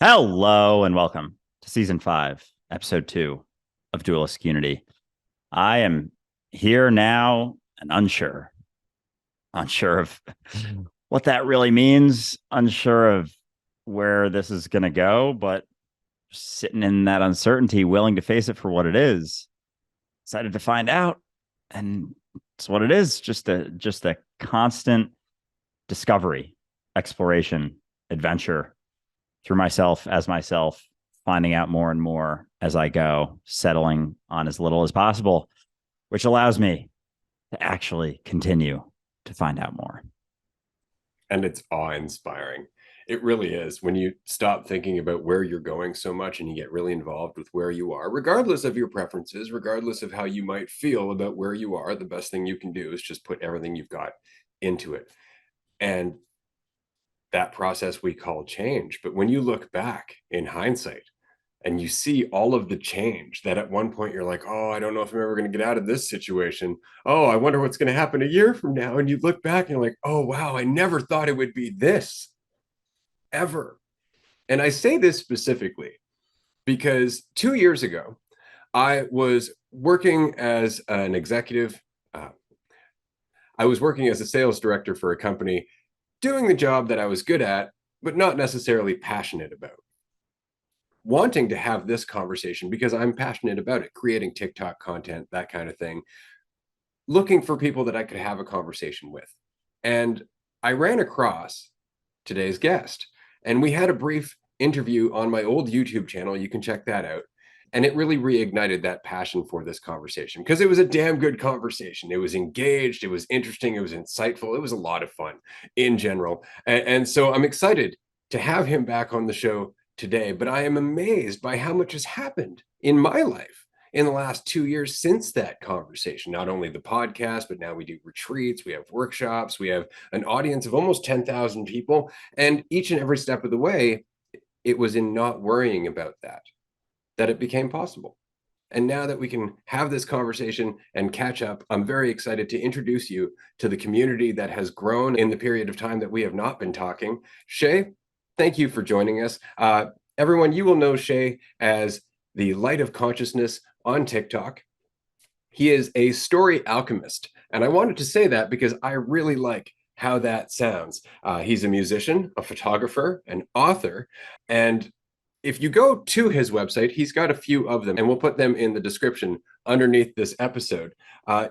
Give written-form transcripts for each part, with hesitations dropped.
Hello and welcome to season 5, episode 2 of Dualistic Unity. I am here now and unsure of what that really means, unsure of where this is going to go, but sitting in that uncertainty, willing to face it for what it is. Excited to find out, and it's what it is. Just a constant discovery, exploration, adventure through myself as myself, finding out more and more as I go, settling on as little as possible, which allows me to actually continue to find out more. And it's awe-inspiring. It really is. When you stop thinking about where you're going so much and you get really involved with where you are, regardless of your preferences, regardless of how you might feel about where you are, the best thing you can do is just put everything you've got into it. And that process we call change. But when you look back in hindsight and you see all of the change that at one point you're like, oh, I don't know if I'm ever going to get out of this situation. Oh, I wonder what's going to happen a year from now. And you look back and you're like, oh, wow, I never thought it would be this ever. And I say this specifically because 2 years ago, I was working as an executive. I was working as a sales director for a company, doing the job that I was good at, but not necessarily passionate about. Wanting to have this conversation because I'm passionate about it, creating TikTok content, that kind of thing, looking for people that I could have a conversation with. And I ran across today's guest, and we had a brief interview on my old YouTube channel. You can check that out. And it really reignited that passion for this conversation because it was a damn good conversation. It was engaged, it was interesting, it was insightful, it was a lot of fun in general. And so I'm excited to have him back on the show today, but I am amazed by how much has happened in my life in the last 2 years since that conversation. Not only the podcast, but now we do retreats, we have workshops, we have an audience of almost 10,000 people. And each and every step of the way, it was in not worrying about that it became possible. And now that we can have this conversation and catch up, I'm very excited to introduce you to the community that has grown in the period of time that we have not been talking. Seye, thank you for joining us. Everyone, you will know Seye as the Light of Consciousness on TikTok. He is a story alchemist. And I wanted to say that because I really like how that sounds. He's a musician, a photographer, an author, and if you go to his website, he's got a few of them, and we'll put them in the description underneath this episode.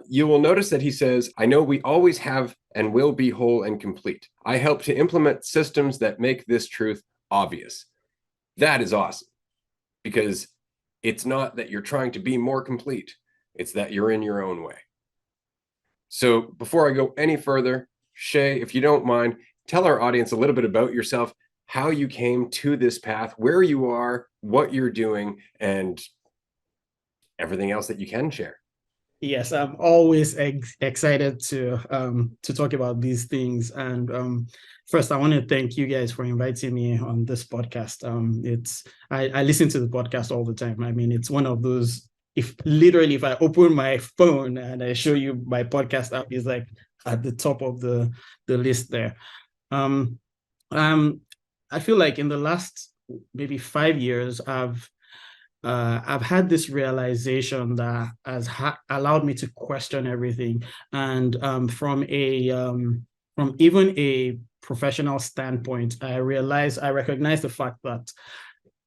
You will notice that he says, I know we always have and will be whole and complete. I help to implement systems that make this truth obvious. That is awesome, because it's not that you're trying to be more complete. It's that you're in your own way. So before I go any further, Seye, if you don't mind, tell our audience a little bit about yourself, how you came to this path, where you are, what you're doing, and everything else that you can share. Yes, I'm always excited to talk about these things. And first, I want to thank you guys for inviting me on this podcast. I listen to the podcast all the time. I mean, it's one of those. If I open my phone and I show you my podcast app, is like at the top of the list there. I feel like in the last maybe 5 years, I've had this realization that has allowed me to question everything, and from even a professional standpoint, I recognize the fact that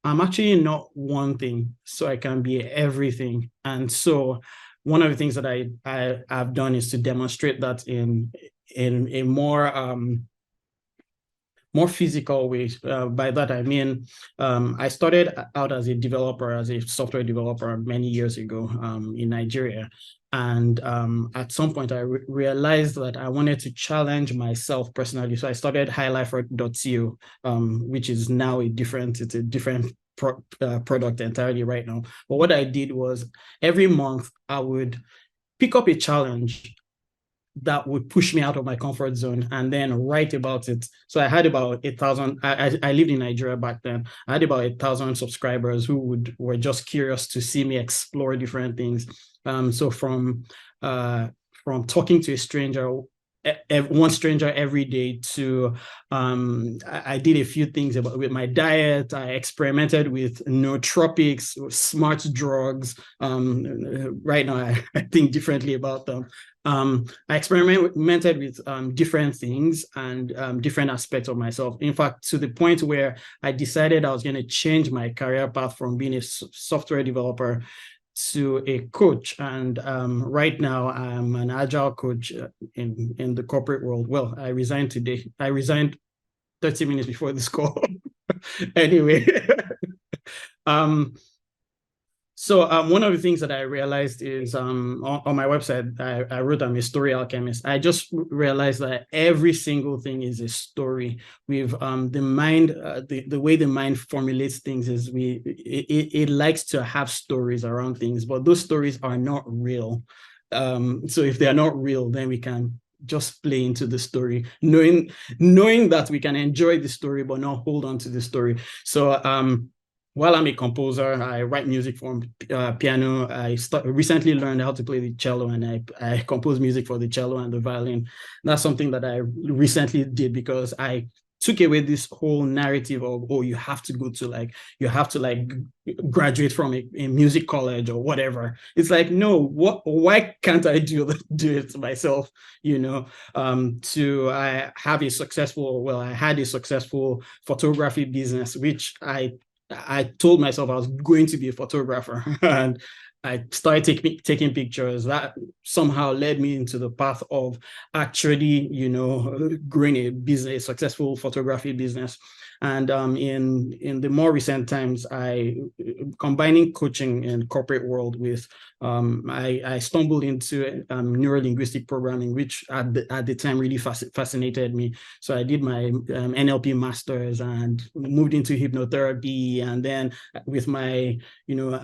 I'm actually not one thing, so I can be everything. And so one of the things that I've done is to demonstrate that in a more physical ways. By that, I mean, I started out as a software developer many years ago in Nigeria. And at some point, I realized that I wanted to challenge myself personally. So I started highlifer.co, which is now a different product entirely right now. But what I did was every month, I would pick up a challenge that would push me out of my comfort zone and then write about it. So I had about 1,000. I lived in Nigeria back then. I had about 1,000 subscribers who were just curious to see me explore different things. So from talking to a stranger one stranger every day to I did a few things with my diet. I experimented with nootropics, smart drugs. Right now I think differently about them. I experimented with different things and different aspects of myself. In fact, to the point where I decided I was going to change my career path from being a software developer to a coach. And right now I'm an agile coach in the corporate world. Well, I resigned today. I resigned 30 minutes before this call. Anyway, so one of the things that I realized is on my website, I wrote I'm a story alchemist. I just realized that every single thing is a story. We've the mind, the way the mind formulates things is it likes to have stories around things, but those stories are not real. So if they are not real, then we can just play into the story, knowing that we can enjoy the story, but not hold on to the story. So while I'm a composer, I write music for piano. I recently learned how to play the cello, and I compose music for the cello and the violin. That's something that I recently did because I took away this whole narrative of, oh, you have to graduate from a music college or whatever. It's like, no, why can't I do it myself? I had a successful photography business, which I told myself I was going to be a photographer, and I started taking pictures. That somehow led me into the path of actually, growing a successful photography business. And in the more recent times, I combining coaching in corporate world with I stumbled into neuro-linguistic programming, which at the time really fascinated me. So I did my NLP masters and moved into hypnotherapy. And then with my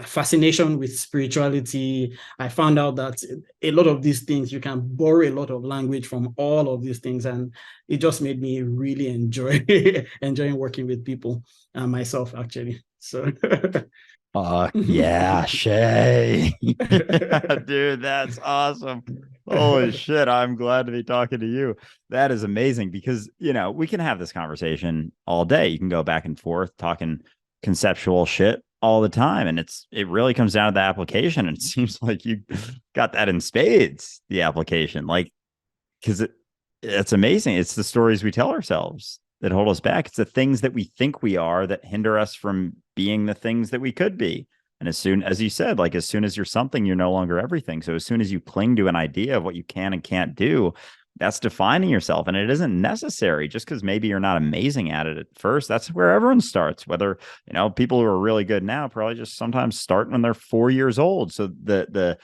fascination with spirituality, I found out that a lot of these things, you can borrow a lot of language from all of these things. And it just made me really enjoying working with people and myself, actually. So yeah, Shay. Dude, that's awesome. Holy shit, I'm glad to be talking to you. That is amazing because, we can have this conversation all day. You can go back and forth talking conceptual shit all the time, and it really comes down to the application, and it seems like you got that in spades, the application. Like, because it's amazing. It's the stories we tell ourselves that hold us back. It's the things that we think we are that hinder us from being the things that we could be. And as soon as you said, like, as soon as you're something, you're no longer everything. So as soon as you cling to an idea of what you can and can't do, that's defining yourself. And it isn't necessary just because maybe you're not amazing at it at first. That's where everyone starts. Whether, people who are really good now probably just sometimes start when they're 4 years old. So that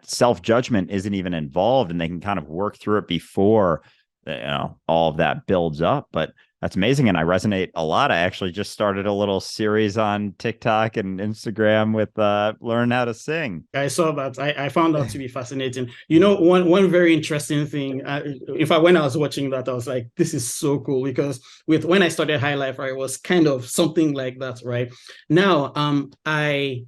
self-judgment isn't even involved, and they can kind of work through it before all of that builds up. But that's amazing, and I resonate a lot. I actually just started a little series on TikTok and Instagram with learn how to sing. I saw that. I found that to be fascinating. One very interesting thing, in fact, when I was watching that, I was like, this is so cool, because when I started High Life, right, it was kind of something like that, right? Now, I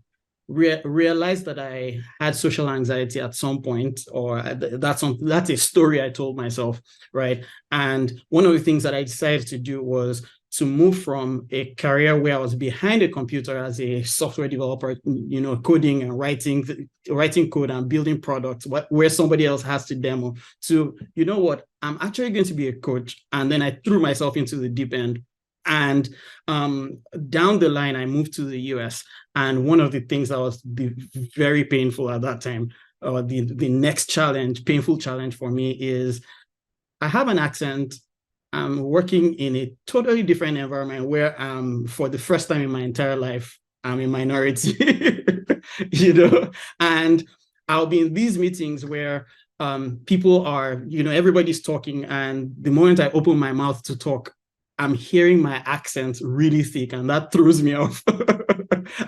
realized that I had social anxiety at some point, or that's a story I told myself, right? And one of the things that I decided to do was to move from a career where I was behind a computer as a software developer, coding and writing code and building products where somebody else has to demo, to, I'm actually going to be a coach. And then I threw myself into the deep end. And down the line, I moved to the US. And one of the things that was very painful at that time, or the next painful challenge for me, is I have an accent. I'm working in a totally different environment where for the first time in my entire life, I'm a minority, and I'll be in these meetings where people are, everybody's talking. And the moment I open my mouth to talk, I'm hearing my accent really thick, and that throws me off.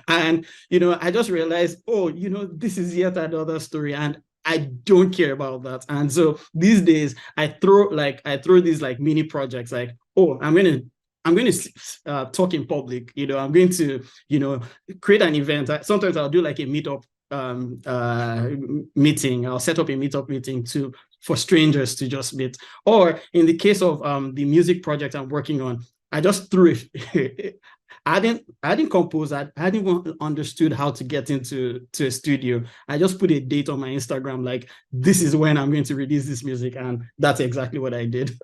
And, I just realized, this is yet another story, and I don't care about that. And so these days I throw these like mini projects, like, oh, I'm going to talk in public, I'm going to, create an event. Sometimes I'll do like a meetup meeting. I'll set up a meetup meeting for strangers to just meet. Or in the case of the music project I'm working on, I just threw it. I didn't compose. I hadn't even understood how to get into a studio. I just put a date on my Instagram, like, this is when I'm going to release this music, and that's exactly what I did.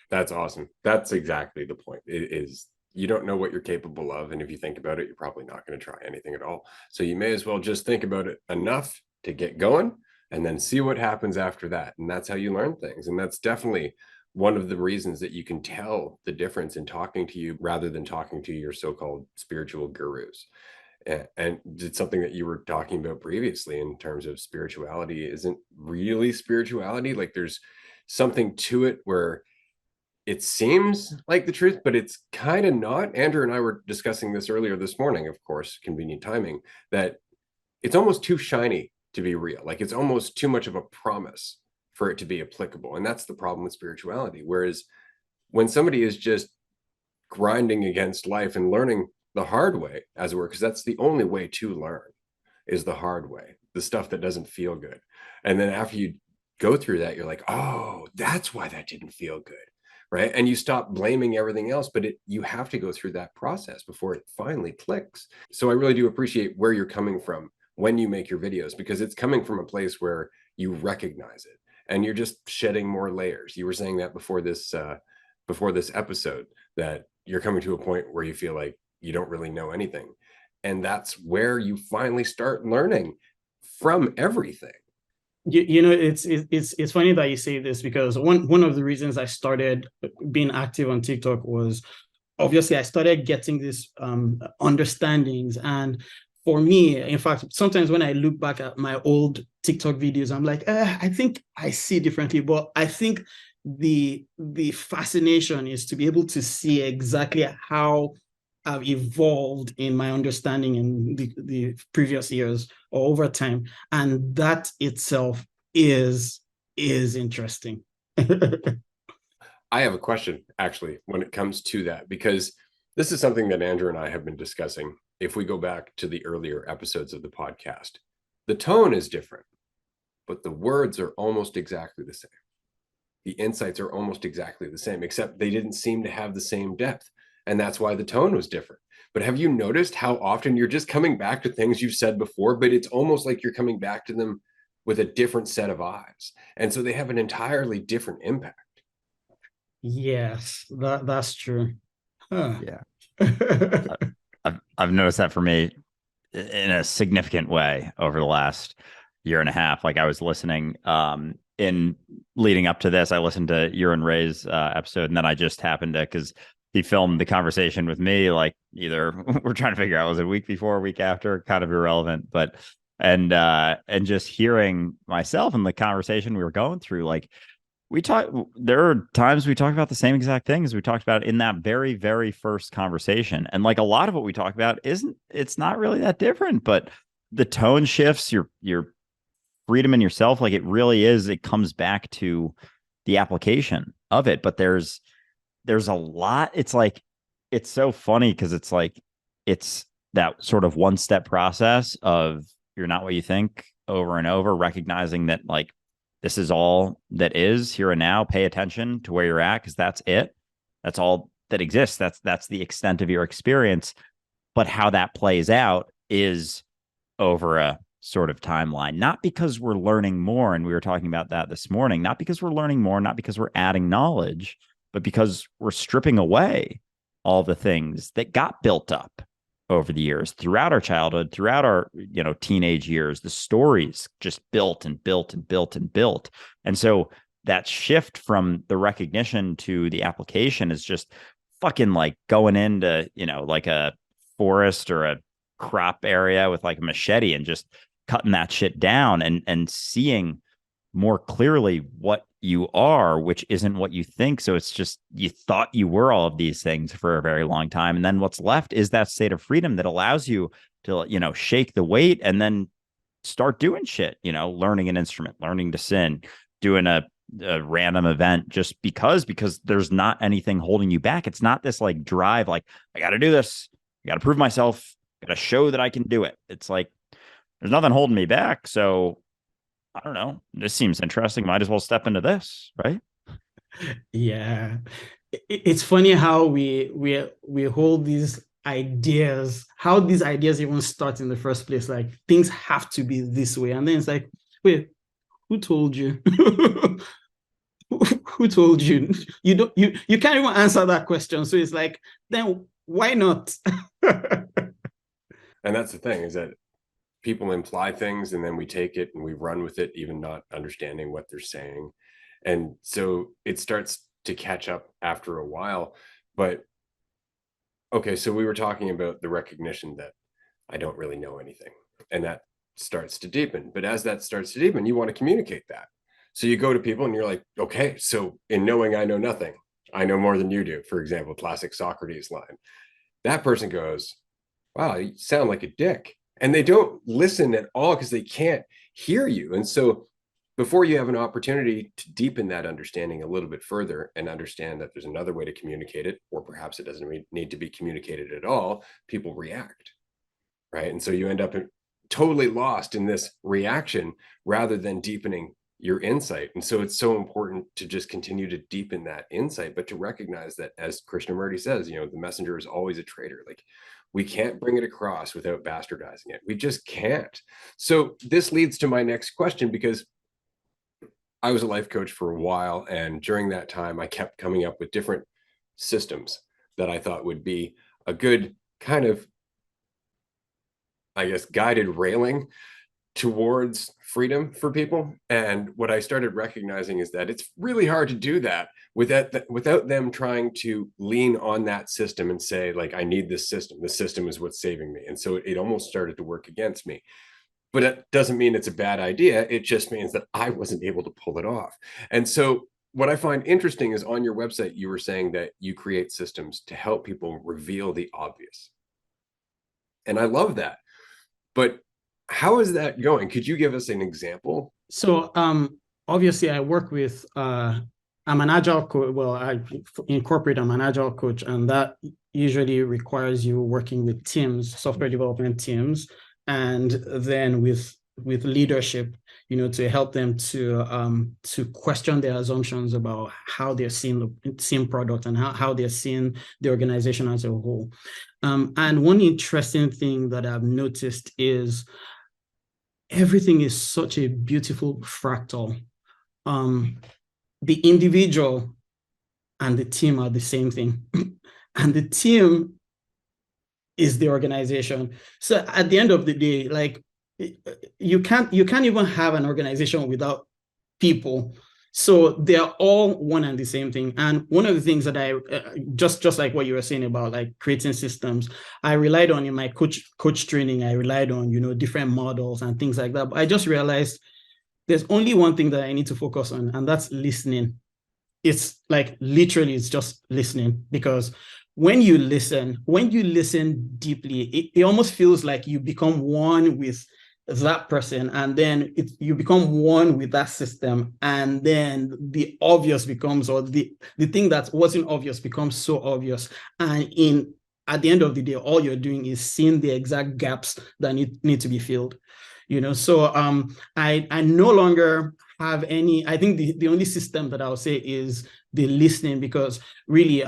That's awesome. That's exactly the point. It is, you don't know what you're capable of, and if you think about it, you're probably not going to try anything at all. So you may as well just think about it enough to get going, and then see what happens after that. And that's how you learn things. And that's definitely one of the reasons that you can tell the difference in talking to you rather than talking to your so-called spiritual gurus. And it's something that you were talking about previously in terms of spirituality isn't really spirituality. Like, there's something to it where it seems like the truth, but it's kind of not. Andrew and I were discussing this earlier this morning, of course, convenient timing, that it's almost too shiny to be real. Like, it's almost too much of a promise for it to be applicable. And that's the problem with spirituality. Whereas when somebody is just grinding against life and learning the hard way, as it were, because that's the only way to learn, is the hard way, the stuff that doesn't feel good. And then after you go through that, you're like, oh, that's why that didn't feel good. Right. And you stop blaming everything else, but you have to go through that process before it finally clicks. So I really do appreciate where you're coming from when you make your videos, because it's coming from a place where you recognize it and you're just shedding more layers. You were saying that before this episode, that you're coming to a point where you feel like you don't really know anything. And that's where you finally start learning from everything. It's funny that you say this, because one of the reasons I started being active on TikTok was, obviously, I started getting these understandings. And for me, in fact, sometimes when I look back at my old TikTok videos, I'm like, I think I see differently. But I think the fascination is to be able to see exactly how I've evolved in my understanding in the previous years or over time. And that itself is interesting. I have a question, actually, when it comes to that, because this is something that Andrew and I have been discussing. If we go back to the earlier episodes of the podcast, the tone is different, but the words are almost exactly the same. The insights are almost exactly the same, except they didn't seem to have the same depth. And that's why the tone was different. But have you noticed how often you're just coming back to things you've said before, but it's almost like you're coming back to them with a different set of eyes. And so they have an entirely different impact. Yes, that's true. Huh. Yeah. I've noticed that for me in a significant way over the last year and a half. Like, I was listening in leading up to this, I listened to your and Ray's episode, and then I just happened to, because he filmed the conversation with me, like, either we're trying to figure out, was it a week before, a week after, kind of irrelevant, but and just hearing myself and the conversation we were going through, like, there are times we talk about the same exact things we talked about in that very, very first conversation. And like, a lot of what we talk about it's not really that different, but the tone shifts, your freedom in yourself. Like, it really is, it comes back to the application of it. But there's a lot. It's like, it's so funny, because it's like, it's that sort of one step process of, you're not what you think, over and over, recognizing that, like, this is all that is here and now. Pay attention to where you're at, because that's it. That's all that exists. That's the extent of your experience. But how that plays out is over a sort of timeline, not because we're learning more. And we were talking about that this morning, not because we're learning more, not because we're adding knowledge, but because we're stripping away all the things that got built up over the years, throughout our childhood, throughout our, teenage years. The stories just built and built and built and built. And so that shift from the recognition to the application is just fucking like going into, like a forest or a crop area with like a machete and just cutting that shit down and seeing more clearly what you are, which isn't what you think. So it's just, you thought you were all of these things for a very long time. And then what's left is that state of freedom that allows you to, shake the weight and then start doing shit, learning an instrument, learning to sin, doing a random event just because there's not anything holding you back. It's not this like drive, like, I got to do this. I got to prove myself. Got to show that I can do it. It's like, there's nothing holding me back. So I don't know, this seems interesting. Might as well step into this, right? Yeah. It's funny how we hold these ideas, how these ideas even start in the first place. Like things have to be this way. And then it's like, wait, who told you? Who told you? You can't even answer that question. So it's like, then why not? And that's the thing, is that people imply things and then we take it and we run with it, even not understanding what they're saying. And so it starts to catch up after a while. But okay, so we were talking about the recognition that I don't really know anything. And that starts to deepen. But as that starts to deepen, you want to communicate that. So you go to people and you're like, okay, so in knowing I know nothing, I know more than you do. For example, classic Socrates line. That person goes, wow, you sound like a dick. And they don't listen at all because they can't hear you. And so before you have an opportunity to deepen that understanding a little bit further and understand that there's another way to communicate it, or perhaps it doesn't need to be communicated at all, people react, right? And so you end up totally lost in this reaction rather than deepening your insight. And so it's so important to just continue to deepen that insight, but to recognize that, as Krishnamurti says, the messenger is always a traitor. Like, we can't bring it across without bastardizing it. We just can't. So this leads to my next question, because I was a life coach for a while, and during that time I kept coming up with different systems that I thought would be a good kind of, I guess, guided railing towards freedom for people. And what I started recognizing is that it's really hard to do that without them trying to lean on that system and say, like, I need this system. The system is what's saving me. And so it almost started to work against me. But it doesn't mean it's a bad idea. It just means that I wasn't able to pull it off. And so what I find interesting is, on your website, you were saying that you create systems to help people reveal the obvious. And I love that. But how is that going? Could you give us an example? So obviously I work with I'm an agile coach. Well, I incorporate, I'm an agile coach, and that usually requires you working with teams, software development teams, and then with leadership, to help them to question their assumptions about how they're seeing product, and how they're seeing the organization as a whole. And one interesting thing that I've noticed is everything is such a beautiful fractal. The individual and the team are the same thing. And the team is the organization. So at the end of the day, like, you can't even have an organization without people. So they're all one and the same thing. And one of the things that I just like what you were saying about, like, creating systems, I relied on in my coach training. I relied on, different models and things like that. But I just realized there's only one thing that I need to focus on, and that's listening. It's like, literally, it's just listening. Because when you listen deeply, it almost feels like you become one with that person, and then you become one with that system, and then the obvious becomes, or the thing that wasn't obvious becomes so obvious. And at the end of the day, all you're doing is seeing the exact gaps that need to be filled. So I no longer have any. I think the only system that I'll say is the listening, because really,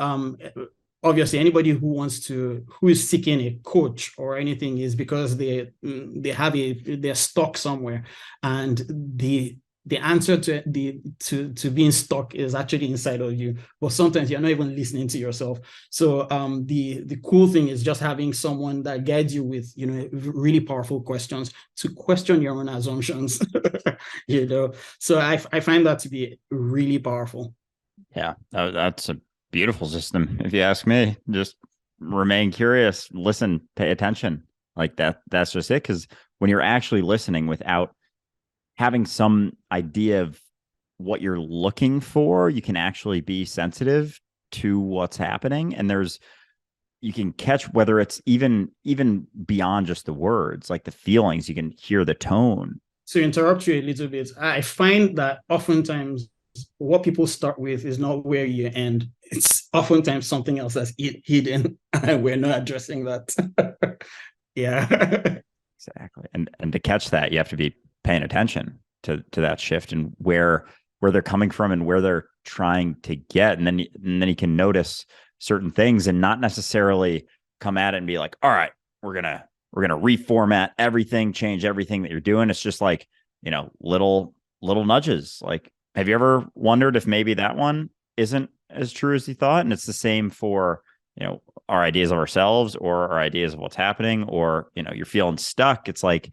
obviously, anybody who is seeking a coach or anything is because they're stuck somewhere, and the answer to being stuck is actually inside of you. But sometimes you're not even listening to yourself. So the cool thing is just having someone that guides you with really powerful questions to question your own assumptions. So I find that to be really powerful. Yeah, that's a beautiful system, if you ask me. Just remain curious, listen, pay attention. Like that's just it. Because when you're actually listening without having some idea of what you're looking for, you can actually be sensitive to what's happening. And you can catch whether it's even beyond just the words, like the feelings. You can hear the tone. To interrupt you a little bit, I find that oftentimes what people start with is not where you end. It's oftentimes something else that's hidden, and we're not addressing that. Yeah. Exactly. And to catch that, you have to be paying attention. to that shift and where they're coming from and where they're trying to get. And then you can notice certain things and not necessarily come at it and be like, all right, we're gonna reformat everything, change everything that you're doing. It's just like, little nudges. Like, have you ever wondered if maybe that one isn't as true as you thought? And it's the same for, our ideas of ourselves or our ideas of what's happening, or, you're feeling stuck. It's like,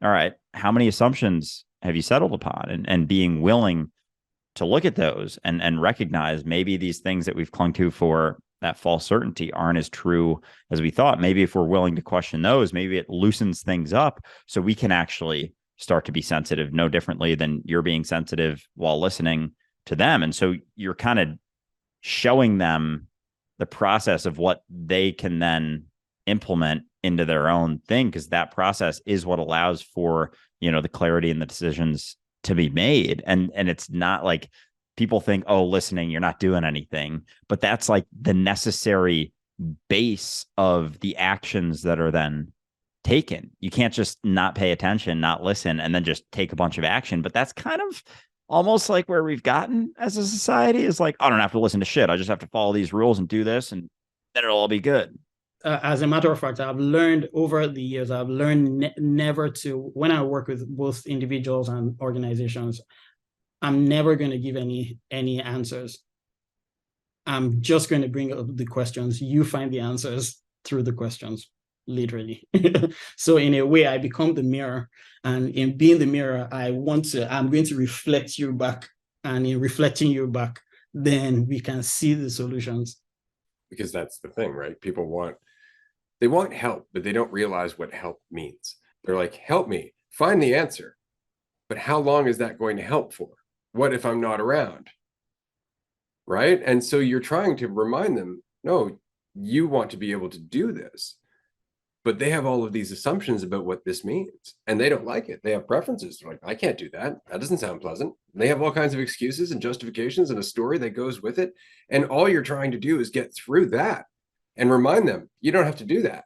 all right, how many assumptions have you settled upon? And being willing to look at those and recognize maybe these things that we've clung to for that false certainty aren't as true as we thought. Maybe if we're willing to question those, maybe it loosens things up so we can actually start to be sensitive, no differently than you're being sensitive while listening to them. And so you're kind of showing them the process of what they can then implement into their own thing, because that process is what allows for, the clarity and the decisions to be made. And it's not like people think, oh, listening, you're not doing anything, but that's like the necessary base of the actions that are then taken. You can't just not pay attention, not listen, and then just take a bunch of action. But that's kind of almost like where we've gotten as a society, is like, I don't have to listen to shit. I just have to follow these rules and do this, and then it'll all be good. As a matter of fact, I've learned over the years, never to, when I work with both individuals and organizations, I'm never going to give any answers. I'm just going to bring up the questions. You find the answers through the questions, literally. So in a way, I become the mirror. And in being the mirror, I'm going to reflect you back. And in reflecting you back, then we can see the solutions. Because that's the thing, right? They want help, but they don't realize what help means. They're like, help me find the answer. But how long is that going to help for? What if I'm not around? Right? And so you're trying to remind them, no, you want to be able to do this. But they have all of these assumptions about what this means, and they don't like it. They have preferences. They're like, I can't do that. That doesn't sound pleasant. And they have all kinds of excuses and justifications and a story that goes with it. And all you're trying to do is get through that and remind them, you don't have to do that.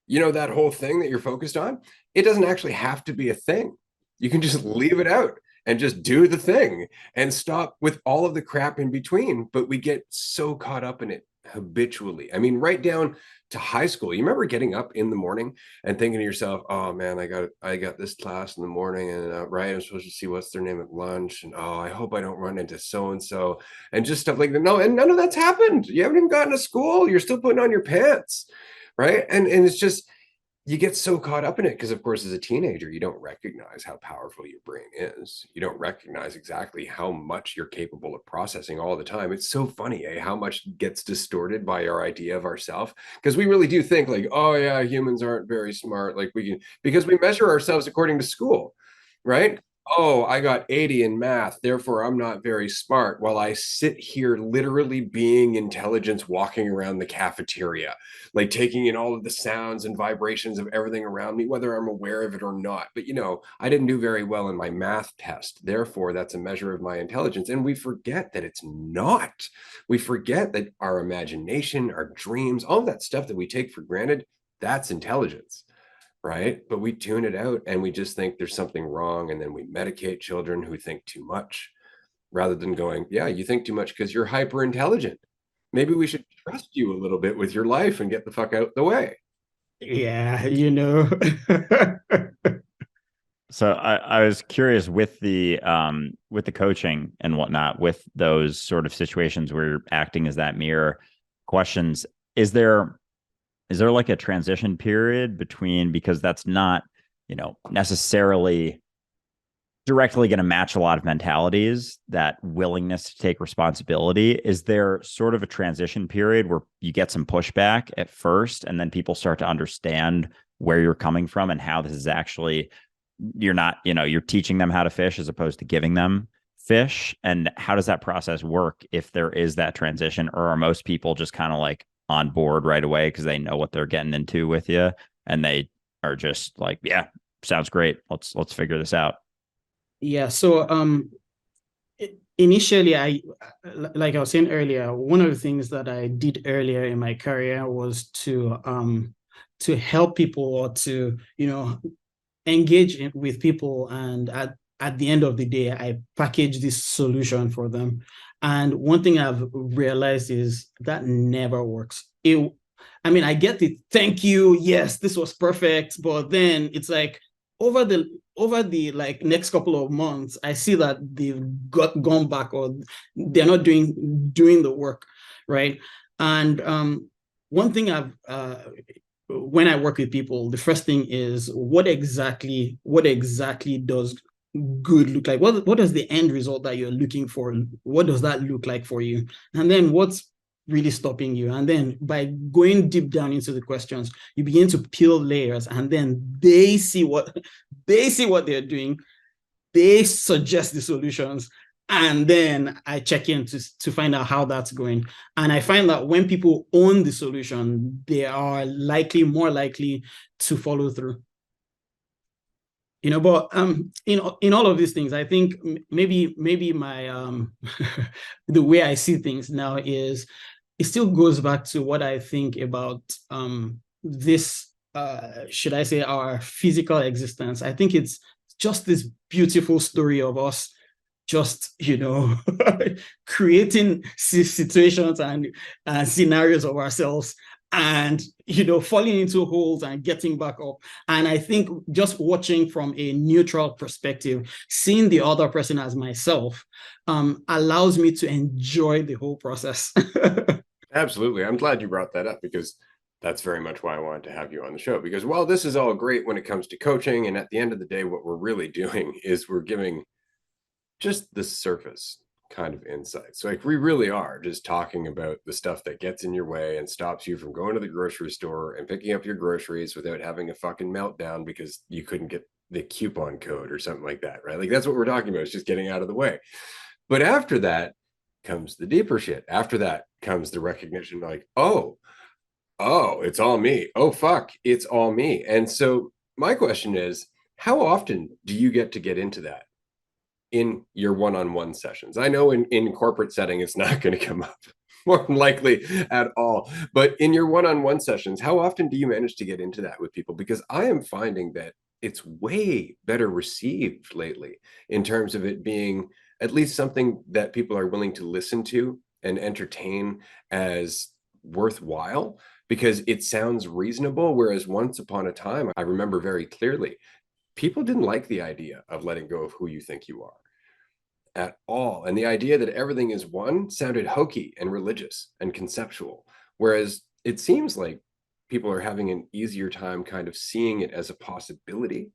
That whole thing that you're focused on, it doesn't actually have to be a thing. You can just leave it out and just do the thing and stop with all of the crap in between. But we get so caught up in it habitually. I mean, right down to high school. You remember getting up in the morning and thinking to yourself, oh man, I got this class in the morning, and right, I'm supposed to see what's their name at lunch, and oh, I hope I don't run into so-and-so, and just stuff like that. No, and none of that's happened. You haven't even gotten to school. You're still putting on your pants, right? And it's just, you get so caught up in it because, of course, as a teenager, you don't recognize how powerful your brain is. You don't recognize exactly how much you're capable of processing all the time. It's so funny, how much gets distorted by our idea of ourselves, because we really do think like, oh yeah, humans aren't very smart. Like because we measure ourselves according to school, right? Oh, I got 80 in math, therefore I'm not very smart, while I sit here literally being intelligence, walking around the cafeteria, like taking in all of the sounds and vibrations of everything around me, whether I'm aware of it or not. But I didn't do very well in my math test, therefore that's a measure of my intelligence. And we forget that it's not. We forget that our imagination, our dreams, all of that stuff that we take for granted, that's intelligence. Right? But we tune it out and we just think there's something wrong. And then we medicate children who think too much, rather than going, yeah, you think too much because you're hyper intelligent. Maybe we should trust you a little bit with your life and get the fuck out the way. Yeah, So I was curious with the coaching and whatnot, with those sort of situations where you're acting as that mirror questions, is there like a transition period between, because that's not, necessarily directly going to match a lot of mentalities, that willingness to take responsibility? Is there sort of a transition period where you get some pushback at first and then people start to understand where you're coming from and how this is actually, you're not, you're teaching them how to fish as opposed to giving them fish? And how does that process work if there is that transition, or are most people just kind of like on board right away because they know what they're getting into with you and they are just like, yeah, sounds great, let's figure this out? Yeah, so initially, like I was saying earlier, one of the things that I did earlier in my career was to help people, or to engage with people, and at the end of the day, I package this solution for them. And one thing I've realized is that never works. I get it. Thank you. Yes, this was perfect. But then it's like over the like next couple of months, I see that they've gone back, or they're not doing the work, right? And one thing I've when I work with people, the first thing is what exactly does good look like? What does the end result that you're looking for? What does that look like for you? And then what's really stopping you? And then by going deep down into the questions, you begin to peel layers, and then they see what they're doing. They suggest the solutions, and then I check in to find out how that's going. And I find that when people own the solution, they are more likely to follow through. But in all of these things, I think maybe my the way I see things now is, it still goes back to what I think about this, should I say, our physical existence. I think it's just this beautiful story of us just creating situations and scenarios of ourselves, and falling into holes and getting back up. And I think just watching from a neutral perspective, seeing the other person as myself, allows me to enjoy the whole process. Absolutely. I'm glad you brought that up, because that's very much why I wanted to have you on the show. Because while this is all great when it comes to coaching, and at the end of the day, what we're really doing is we're giving just the surface kind of insights. Like, we really are just talking about the stuff that gets in your way and stops you from going to the grocery store and picking up your groceries without having a fucking meltdown because you couldn't get the coupon code or something like that, right? Like, that's what we're talking about. It's just getting out of the way. But after that comes the deeper shit. After that comes the recognition, like, oh, it's all me. Oh, fuck, it's all me. And so my question is, how often do you get to get into that in your one-on-one sessions? I know in corporate setting, it's not going to come up more than likely at all. But in your one-on-one sessions, how often do you manage to get into that with people? Because I am finding that it's way better received lately, in terms of it being at least something that people are willing to listen to and entertain as worthwhile, because it sounds reasonable. Whereas once upon a time, I remember very clearly, people didn't like the idea of letting go of who you think you are at all. And the idea that everything is one sounded hokey and religious and conceptual. Whereas it seems like people are having an easier time kind of seeing it as a possibility.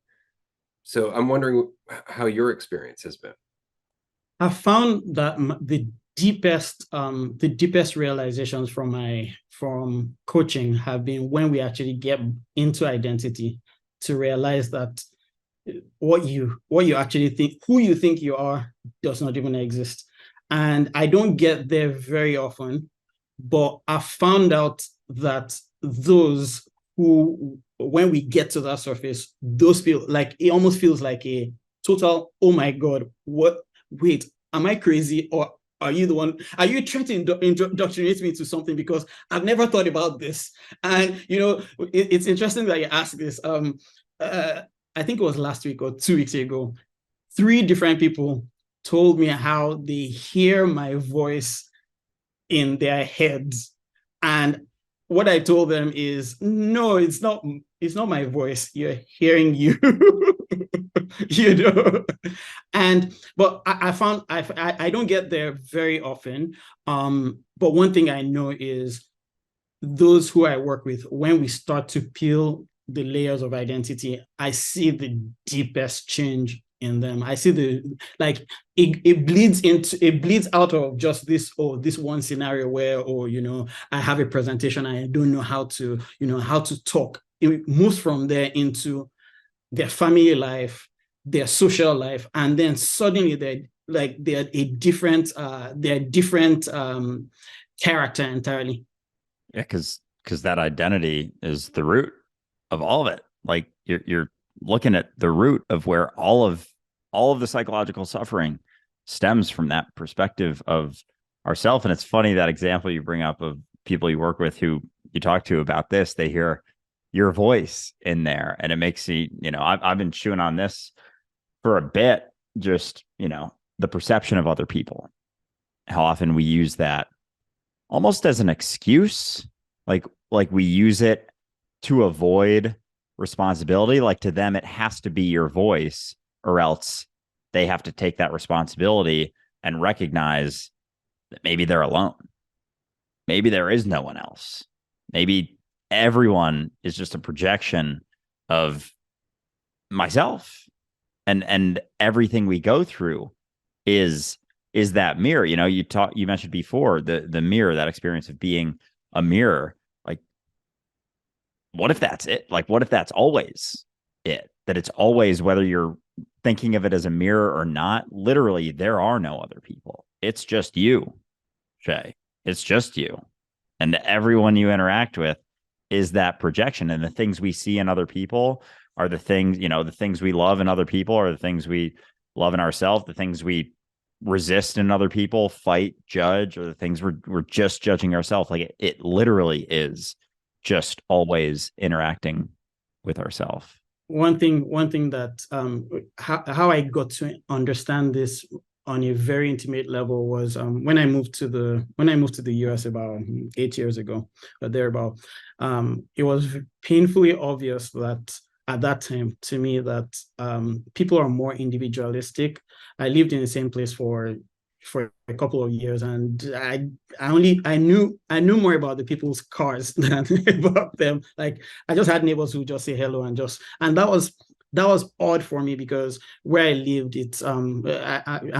So I'm wondering how your experience has been. I found that the deepest realizations from coaching have been when we actually get into identity, to realize that what you actually think, who you think you are, does not even exist. And I don't get there very often, but I found out that those who, when we get to that surface, those feel like, it almost feels like a total, oh my God, what, wait, am I crazy? Or are you the one? Are you trying to indoctrinate me to something? Because I've never thought about this. And it's interesting that you asked this. I think it was last week or 2 weeks ago. 3 different people told me how they hear my voice in their heads, and what I told them is, no, it's not my voice. You're hearing you. But I found I don't get there very often. But one thing I know is, those who I work with, when we start to peel the layers of identity, I see the deepest change in them. I see it bleeds out of just this one scenario where, I have a presentation, I don't know how to talk. It moves from there into their family life, their social life, and then suddenly they're a different character entirely. Yeah, because that identity is the root of all of it. Like, you're looking at the root of where all of the psychological suffering stems from, that perspective of ourself. And it's funny, that example you bring up of people you work with who you talk to about this, they hear your voice in there, and it makes you, I've been chewing on this for a bit, just, the perception of other people, how often we use that almost as an excuse, like we use it to avoid responsibility. Like, to them, it has to be your voice, or else they have to take that responsibility and recognize that maybe they're alone. Maybe there is no one else. Maybe everyone is just a projection of myself, and everything we go through is that mirror. You mentioned before the mirror, that experience of being a mirror. Like, what if that's it? Like, what if that's always it? That it's always, whether you're thinking of it as a mirror or not, literally there are no other people. It's just you, Shay. It's just you. And everyone you interact with is that projection. And the things we see in other people are the things, the things we love in other people are the things we love in ourselves. The things we resist in other people, fight, judge, or the things we're just judging ourselves. Like, it literally is just always interacting with ourselves. One thing that how I got to understand this on a very intimate level was when I moved to the US about 8 years ago, or thereabout. It was painfully obvious that at that time to me that people are more individualistic. I lived in the same place for a couple of years, and I knew more about the people's cars than about them. Like, I just had neighbors who just say hello, and that was odd for me, because where I lived, it's I'm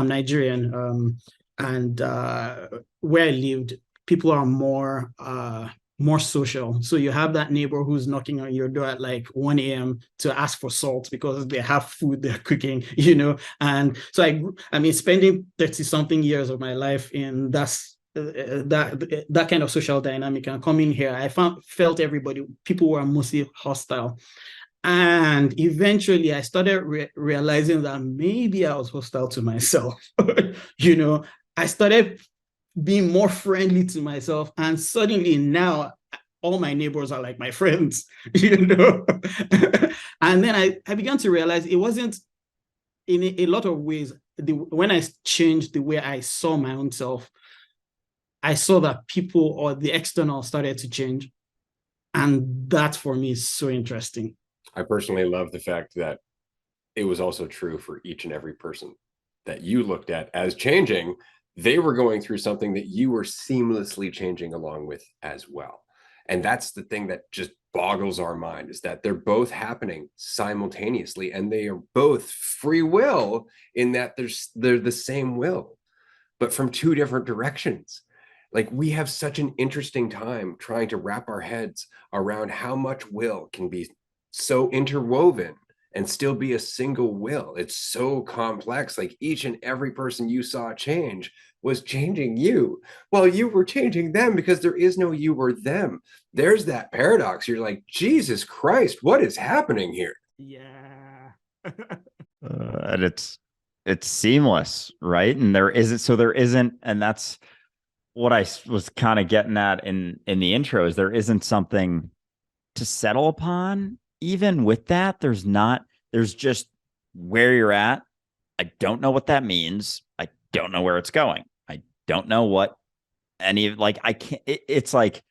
Nigerian, and where I lived, people are more social. So you have that neighbor who's knocking on your door at like 1 a.m. to ask for salt because they have food they're cooking, And so spending 30 something years of my life in that kind of social dynamic, and coming here, I felt people were mostly hostile. And eventually I started realizing that maybe I was hostile to myself. I started being more friendly to myself, and suddenly now all my neighbors are like my friends. And then I began to realize it wasn't, in a lot of ways, when I changed the way I saw my own self, I saw that people, or the external, started to change. And that for me is so interesting. I personally love the fact that it was also true for each and every person that you looked at as changing. They were going through something that you were seamlessly changing along with as well. And that's the thing that just boggles our mind, is that they're both happening simultaneously, and they are both free will, in that they're the same will, but from two different directions. Like, we have such an interesting time trying to wrap our heads around how much will can be so interwoven and still be a single will. It's so complex. Like, each and every person you saw change was changing you, while you were changing them, because there is no you or them. There's that paradox. You're like, Jesus Christ, what is happening here? Yeah. And it's seamless, right? And there isn't, and that's what I was kind of getting at in the intro, is there isn't something to settle upon. Even with that, there's just where you're at. I don't know what that means. I don't know where it's going. I don't know what I can't, it's like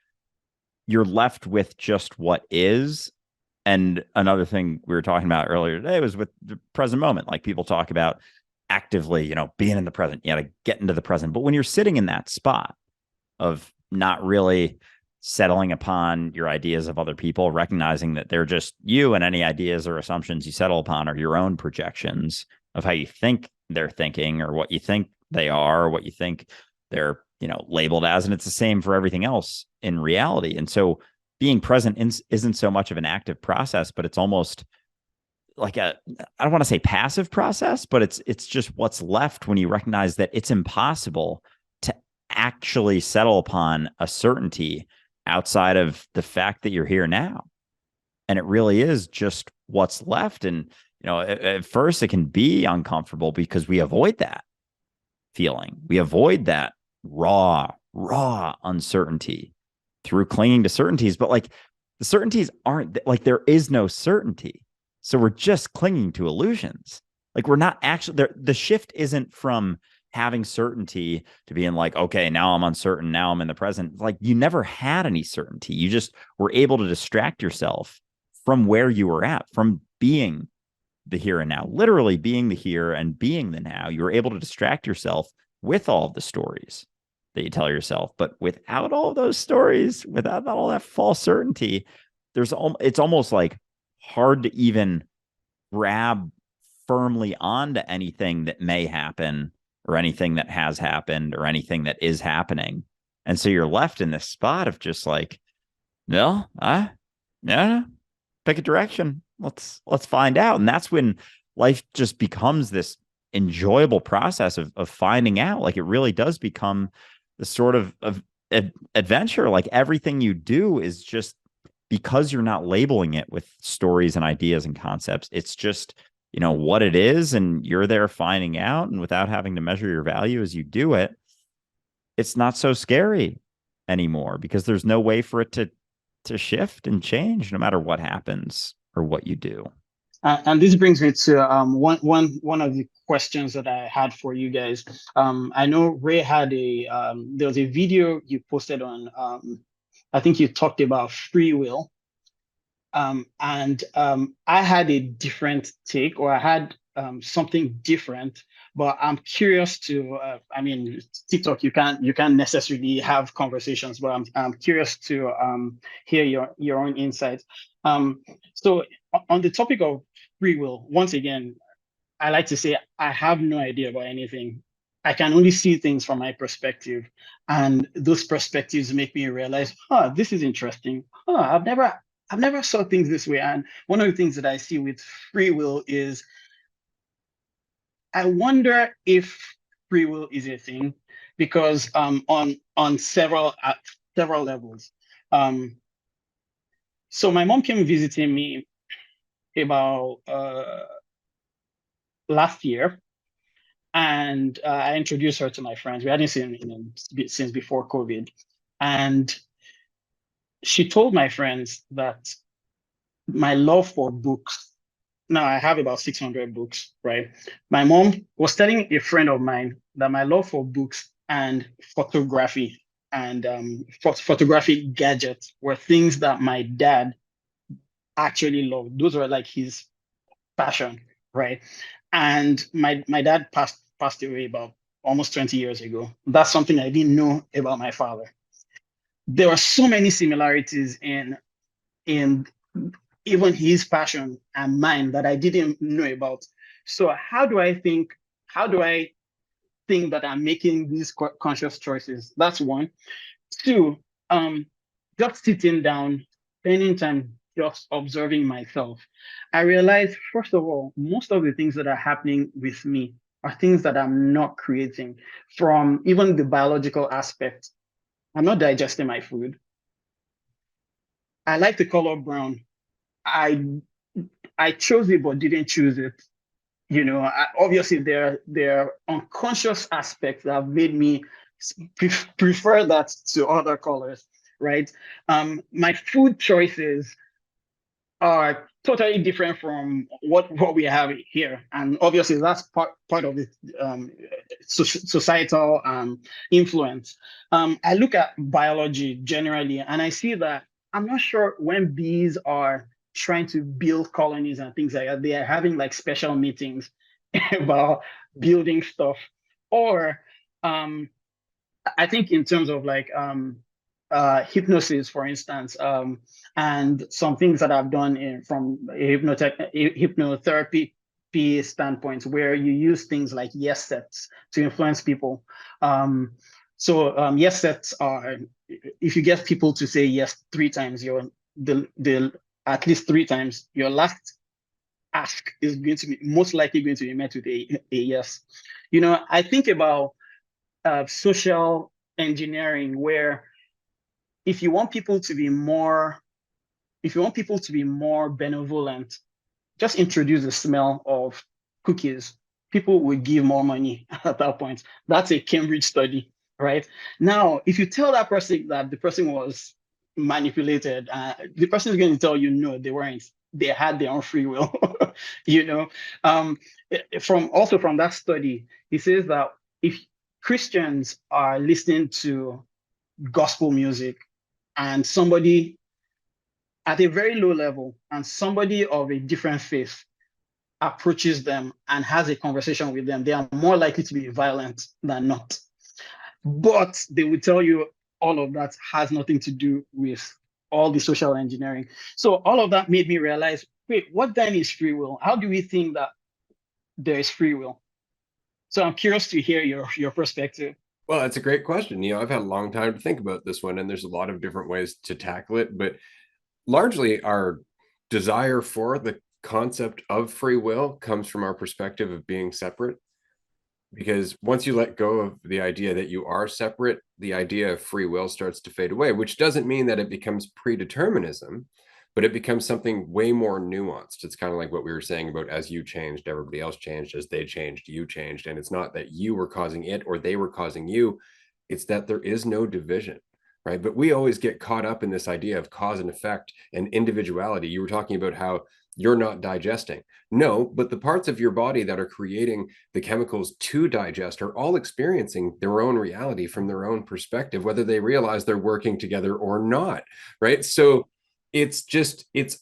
you're left with just what is. And another thing we were talking about earlier today was with the present moment. Like, people talk about actively, being in the present. You got to get into the present. But when you're sitting in that spot of not really settling upon your ideas of other people, recognizing that they're just you, and any ideas or assumptions you settle upon are your own projections of how you think they're thinking, or what you think they are, or what you think they're, labeled as. And it's the same for everything else in reality. And so being present isn't so much of an active process, but it's almost like I don't want to say passive process, but it's just what's left when you recognize that it's impossible to actually settle upon a certainty outside of the fact that you're here now. And it really is just what's left. And, at first it can be uncomfortable, because we avoid that feeling. We avoid that raw uncertainty through clinging to certainties. But like, the certainties aren't, like, there is no certainty. So we're just clinging to illusions. Like we're not actually there. The shift isn't from having certainty to being like, okay, now I'm uncertain. Now I'm in the present. Like you never had any certainty. You just were able to distract yourself from where you were at, from being the here and now, literally being the here and being the now. You were able to distract yourself with all of the stories that you tell yourself. But without all those stories, without all that false certainty, it's almost like hard to even grab firmly onto anything that may happen or anything that has happened or anything that is happening. And so you're left in this spot of just like, no, yeah, pick a direction. Let's find out. And that's when life just becomes this enjoyable process of finding out. Like it really does become the sort of adventure. Like everything you do is just because you're not labeling it with stories and ideas and concepts. It's just, what it is, and you're there finding out, and without having to measure your value as you do it, it's not so scary anymore because there's no way for it to shift and change no matter what happens or what you do. And this brings me to one of the questions that I had for you guys. I know Ray had there was a video you posted on, I think you talked about free will. And I had a different take, or I had something different, but I'm curious to, I mean, TikTok, you can't necessarily have conversations, but I'm curious to hear your own insights. So on the topic of free will, once again, I like to say I have no idea about anything. I can only see things from my perspective, and those perspectives make me realize, this is interesting. I've never saw things this way. And one of the things that I see with free will is I wonder if free will is a thing, because on several levels. So my mom came visiting me about last year, and I introduced her to my friends. We hadn't seen since before COVID, and she told my friends that my love for books. Now I have about 600 books, right? My mom was telling a friend of mine that my love for books and photography and photographic gadgets were things that my dad actually loved. Those were like his passion, right? And my dad passed away about almost 20 years ago. That's something I didn't know about my father. There were so many similarities in even his passion and mine that I didn't know about. So how do I think that I'm making these conscious choices? That's one. Two, just sitting down, spending time just observing myself. I realized, first of all, most of the things that are happening with me are things that I'm not creating, from even the biological aspect. I'm not digesting my food. I like the color brown. I chose it but didn't choose it. Obviously there are unconscious aspects that have made me prefer that to other colors, right? My food choices are totally different from what we have here, and obviously that's part of the societal influence. I look at biology generally, and I see that I'm not sure when bees are trying to build colonies and things like that, they are having like special meetings about building stuff, or I think in terms of like hypnosis, for instance, and some things that I've done from a hypnotherapy standpoint, where you use things like yes sets to influence people. Yes sets are, if you get people to say yes 3 times, at least 3 times, your last ask is going to be most likely going to be met with a yes. I think about social engineering, where if you want people to be more benevolent, just introduce the smell of cookies. People will give more money at that point. That's a Cambridge study, right? Now, if you tell that person that the person was manipulated, the person is going to tell you, no, they weren't. they had their own free will. you know, um, from that study, he says that if Christians are listening to gospel music and somebody at a very low level and somebody of a different faith approaches them and has a conversation with them, they are more likely to be violent than not. But they will tell you all of that has nothing to do with all the social engineering. So all of that made me realize, wait, what then is free will? How do we think that there is free will? So I'm curious to hear your perspective. Well, that's a great question. I've had a long time to think about this one, and there's a lot of different ways to tackle it, but largely our desire for the concept of free will comes from our perspective of being separate. Because once you let go of the idea that you are separate, the idea of free will starts to fade away, which doesn't mean that it becomes predeterminism, but it becomes something way more nuanced. It's kind of like what we were saying about as you changed, everybody else changed, as they changed, you changed. And it's not that you were causing it or they were causing you, it's that there is no division. Right. But we always get caught up in this idea of cause and effect and individuality. You were talking about how you're not digesting. No, but the parts of your body that are creating the chemicals to digest are all experiencing their own reality from their own perspective, whether they realize they're working together or not. Right. So it's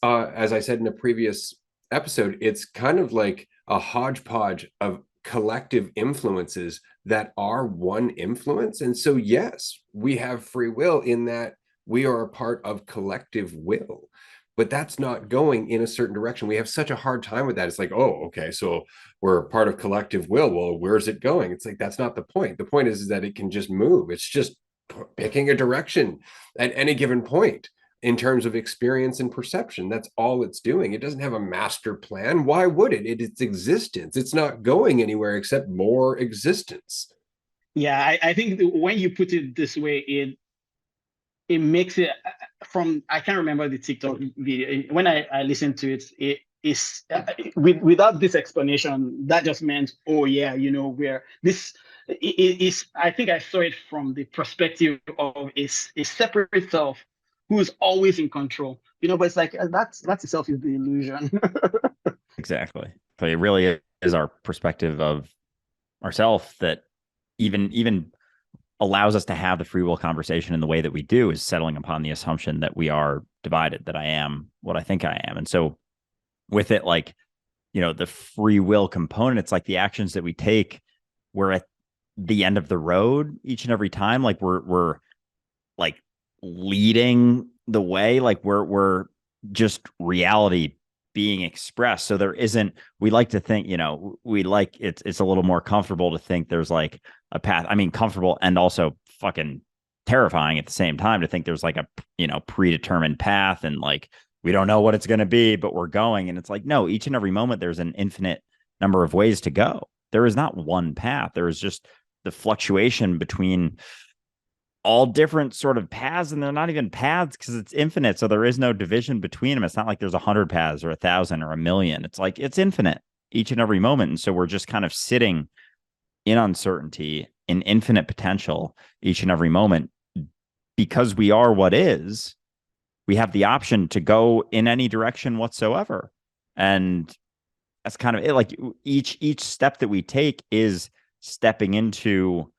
as I said in a previous episode, it's kind of like a hodgepodge of collective influences that are one influence. And so, yes, we have free will in that we are a part of collective will, but that's not going in a certain direction. We have such a hard time with that. It's like, oh, okay, so we're a part of collective will. Well, where's it going? It's like, that's not the point. The point is that it can just move. It's just picking a direction at any given point. In terms of experience and perception, that's all it's doing. It doesn't have a master plan. Why would it? It's existence. It's not going anywhere except more existence. Yeah, I think when you put it this way, it makes it I can't remember the TikTok video. When I listened to it, it is without this explanation, that just meant, oh yeah, where this is. I think I saw it from the perspective of a separate self who's always in control. But it's like that's itself is the illusion. Exactly. But it really is our perspective of ourself that even allows us to have the free will conversation in the way that we do, is settling upon the assumption that we are divided, that I am what I think I am. And so with it, like, the free will component, it's like the actions that we take, we're at the end of the road each and every time. Like we're like leading the way, like we're just reality being expressed. So there isn't, we like to think, it's a little more comfortable to think there's like a path. I mean, comfortable and also fucking terrifying at the same time to think there's like a, predetermined path and like, we don't know what it's going to be, but we're going. And it's like, no, each and every moment, there's an infinite number of ways to go. There is not one path. There is just the fluctuation between all different sort of paths, and they're not even paths because it's infinite. So there is no division between them. It's not like there's 100 paths or 1,000 or 1,000,000. It's like it's infinite each and every moment. And so we're just kind of sitting in uncertainty, in infinite potential each and every moment. Because we are what is, we have the option to go in any direction whatsoever. And that's kind of it. Like each step that we take is stepping into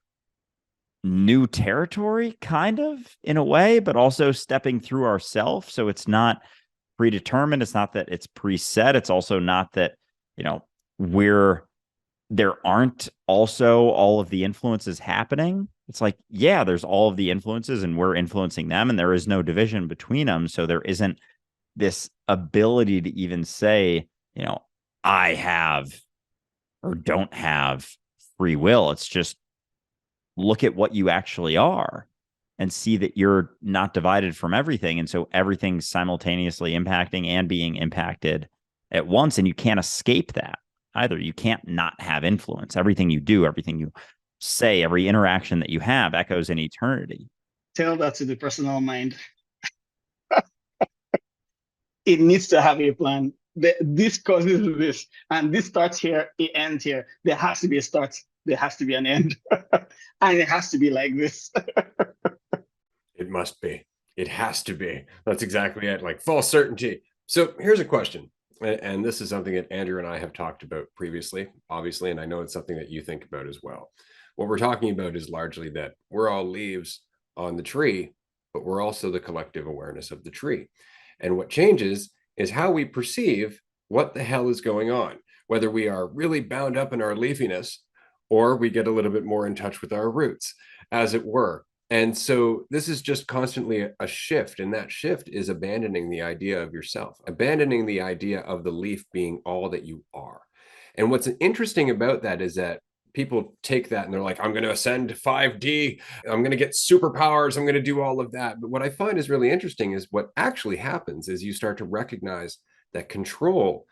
new territory, kind of, in a way, but also stepping through ourselves. So it's not predetermined. It's not that it's preset. It's also not that, there aren't also all of the influences happening. It's like, yeah, there's all of the influences and we're influencing them, and there is no division between them. So there isn't this ability to even say, I have or don't have free will. It's just look at what you actually are and see that you're not divided from everything. And so everything's simultaneously impacting and being impacted at once. And you can't escape that either. You can't not have influence. Everything you do, everything you say, every interaction that you have echoes in eternity. Tell that to the personal mind. It needs to have a plan. This causes this, and this starts here, it ends here. There has to be a start. There has to be an end. And it has to be like this. It must be. It has to be. That's exactly it. Like false certainty. So here's a question. And this is something that Andrew and I have talked about previously, obviously, and I know it's something that you think about as well. What we're talking about is largely that we're all leaves on the tree, but we're also the collective awareness of the tree. And what changes is how we perceive what the hell is going on, whether we are really bound up in our leafiness or we get a little bit more in touch with our roots, as it were. And so this is just constantly a shift. And that shift is abandoning the idea of yourself, abandoning the idea of the leaf being all that you are. And what's interesting about that is that people take that and they're like, I'm going to ascend to 5D. I'm going to get superpowers. I'm going to do all of that. But what I find is really interesting is what actually happens is you start to recognize that control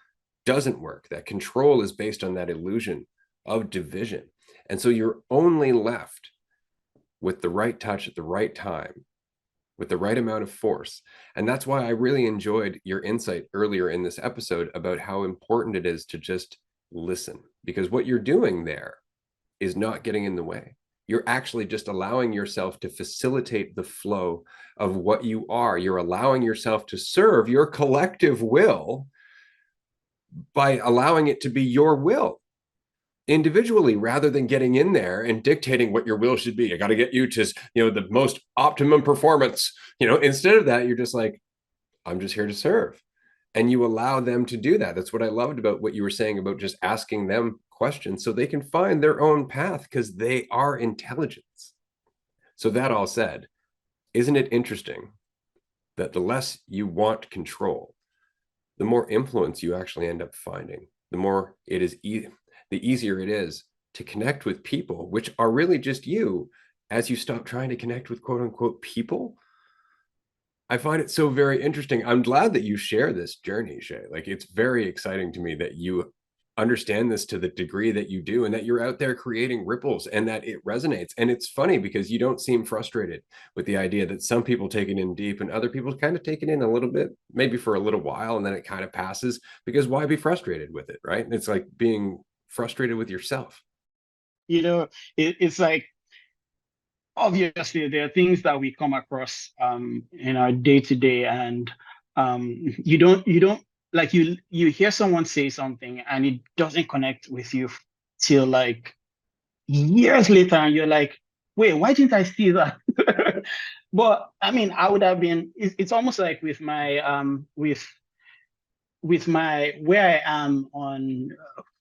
doesn't work. That control is based on that illusion of division. And so you're only left with the right touch at the right time, with the right amount of force. And that's why I really enjoyed your insight earlier in this episode about how important it is to just listen, because what you're doing there is not getting in the way. You're actually just allowing yourself to facilitate the flow of what you are. You're allowing yourself to serve your collective will by allowing it to be your will individually, rather than getting in there and dictating what your will should be. I got to get you to, the most optimum performance. Instead of that, you're just like, I'm just here to serve. And you allow them to do that. That's what I loved about what you were saying about just asking them questions so they can find their own path, because they are intelligence. So that all said, isn't it interesting that the less you want control, the more influence you actually end up finding, the more it is the easier it is to connect with people, which are really just you, as you stop trying to connect with quote unquote people. I find it so very interesting. I'm glad that you share this journey, Shay. Like, it's very exciting to me that you understand this to the degree that you do, and that you're out there creating ripples and that it resonates. And it's funny because you don't seem frustrated with the idea that some people take it in deep and other people kind of take it in a little bit, maybe for a little while, and then it kind of passes, because why be frustrated with it, right? And it's like being frustrated with yourself. It's like, obviously there are things that we come across in our day to day, and you don't like, you hear someone say something and it doesn't connect with you till like years later, and you're like, wait, why didn't I see that? But I mean, I would have been. It's almost like with my with my where I am on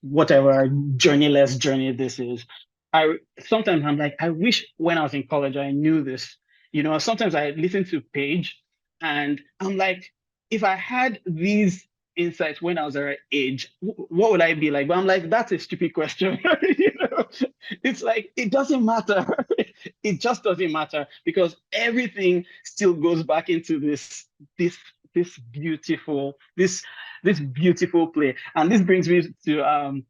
whatever journeyless journey this is. I sometimes I'm like, I wish when I was in college I knew this. Sometimes I listen to Page and I'm like, if I had these insights when I was our age, what would I be like? But I'm like, that's a stupid question. It's like, it doesn't matter. It just doesn't matter, because everything still goes back into this this beautiful this beautiful play. And this brings me to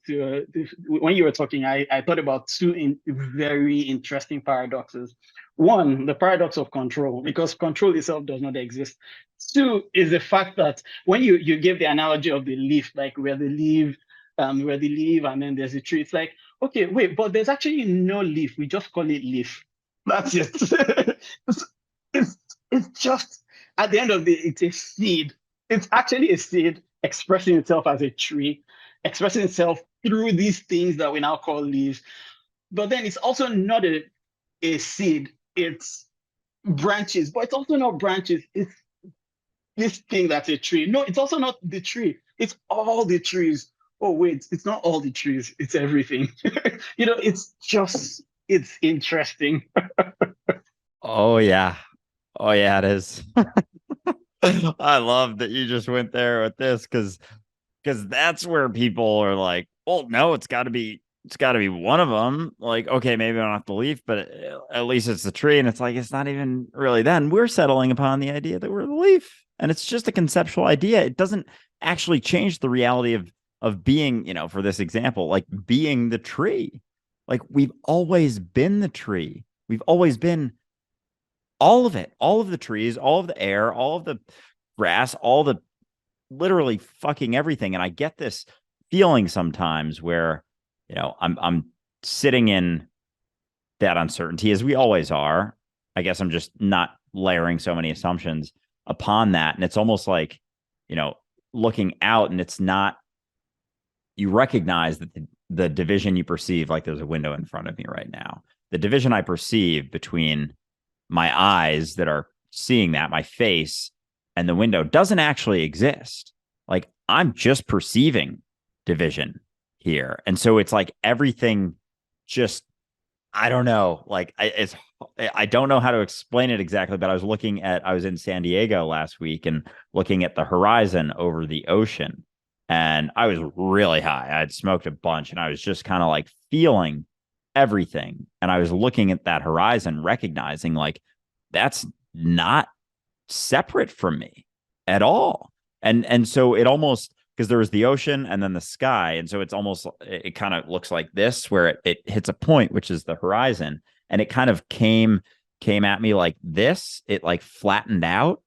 when you were talking, I thought about two very interesting paradoxes. One, the paradox of control, because control itself does not exist. Two is the fact that when you give the analogy of the leaf, like where the leaf and then there's a tree. It's like, okay, wait, but there's actually no leaf. We just call it leaf. That's it. it's, it's it's just, at the end of the day, it's a seed. It's actually a seed expressing itself as a tree, expressing itself through these things that we now call leaves. But then it's also not a seed, it's branches, but it's also not branches. It's this thing that's a tree. No, it's also not the tree. It's all the trees. Oh, wait, it's not all the trees, it's everything. It's interesting. Oh yeah. Oh yeah, it is. I love that you just went there with this, because that's where people are like, well, no, it's got to be one of them. Like, okay, maybe not the leaf, but at least it's the tree. And it's like, it's not even really then. We're settling upon the idea that we're the leaf. And it's just a conceptual idea. It doesn't actually change the reality of being, for this example, like being the tree. Like, we've always been the tree. We've always been all of it, all of the trees, all of the air, all of the grass, all the literally fucking everything. And I get this feeling sometimes where, I'm sitting in that uncertainty, as we always are. I guess I'm just not layering so many assumptions upon that. And it's almost like, you know, looking out, and it's not, you recognize that the division you perceive, like there's a window in front of me right now, the division I perceive between my eyes that are seeing that, my face, and the window doesn't actually exist. Like I'm just perceiving division here. And so it's like everything just, I don't know, like I don't know how to explain it exactly, but I was in San Diego last week and looking at the horizon over the ocean. And I was really high. I had smoked a bunch and I was just kind of like feeling everything. And I was looking at that horizon, recognizing like that's not separate from me at all. And so it almost, because there was the ocean and then the sky, and so it's almost, it kind of looks like this where it hits a point, which is the horizon, and it kind of came at me like this. It like flattened out.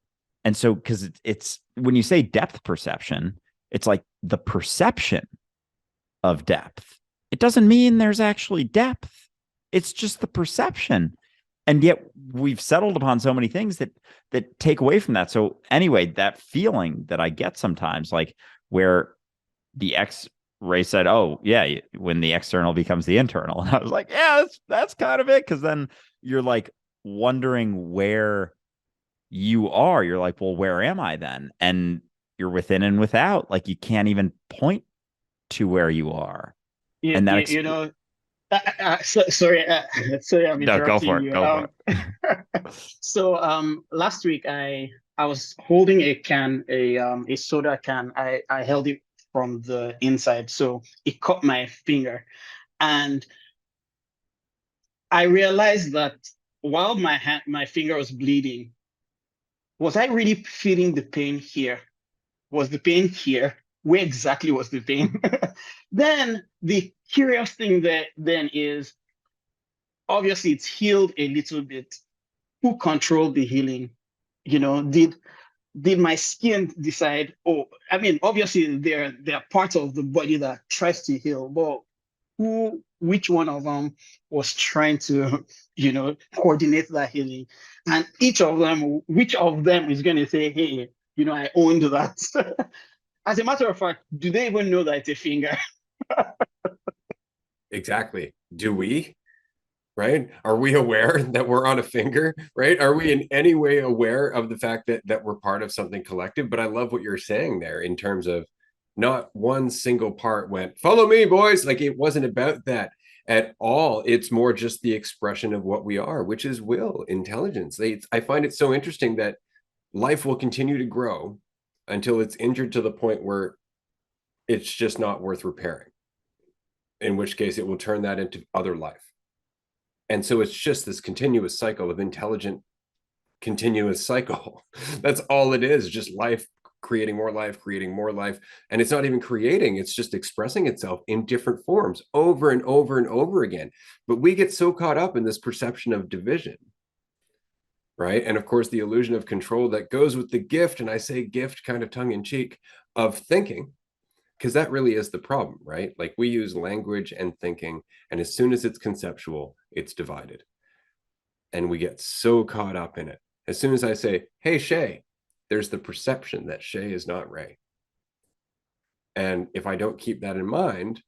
And so because it's when you say depth perception, it's like the perception of depth. It doesn't mean there's actually depth. It's just the perception. And yet we've settled upon so many things that take away from that. So anyway, that feeling that I get sometimes, like where the X-ray said, "Oh yeah, when the external becomes the internal," and I was like, "Yeah, that's kind of it." Because then you're like wondering where you are. You're like, "Well, where am I then?" And you're within and without. Like you can't even point to where you are. You, And you, that you know, sorry, sorry, I'm no, go for interrupting it. you. Go for it. So last week I was holding a soda can. I held it from the inside, so it caught my finger, and I realized that while my finger was bleeding, was I really feeling the pain here? Was the pain here? Where exactly was the pain? Then the curious thing that then is obviously it's healed a little bit. Who controlled the healing? Did my skin decide, oh, I mean, obviously there are parts of the body that tries to heal, but which one of them was trying to, coordinate that healing? And which of them is going to say, hey, I owned that? As a matter of fact, do they even know that it's a finger? Exactly. Do we? Right? Are we aware that we're on a finger? Right? Are we in any way aware of the fact that we're part of something collective? But I love what you're saying there in terms of not one single part went, follow me, boys. Like it wasn't about that at all. It's more just the expression of what we are, which is will, intelligence. I find it so interesting that life will continue to grow until it's injured to the point where it's just not worth repairing, in which case it will turn that into other life. And so it's just this continuous cycle of intelligent, continuous cycle. That's all it is, just life creating more life, creating more life. And it's not even creating, it's just expressing itself in different forms over and over and over again. But we get so caught up in this perception of division, right? And of course, the illusion of control that goes with the gift, and I say gift kind of tongue in cheek, of thinking, because that really is the problem, right? Like we use language and thinking, and as soon as it's conceptual, it's divided. And we get so caught up in it. As soon as I say, hey, Shay, there's the perception that Shay is not Ray. And if I don't keep that in mind,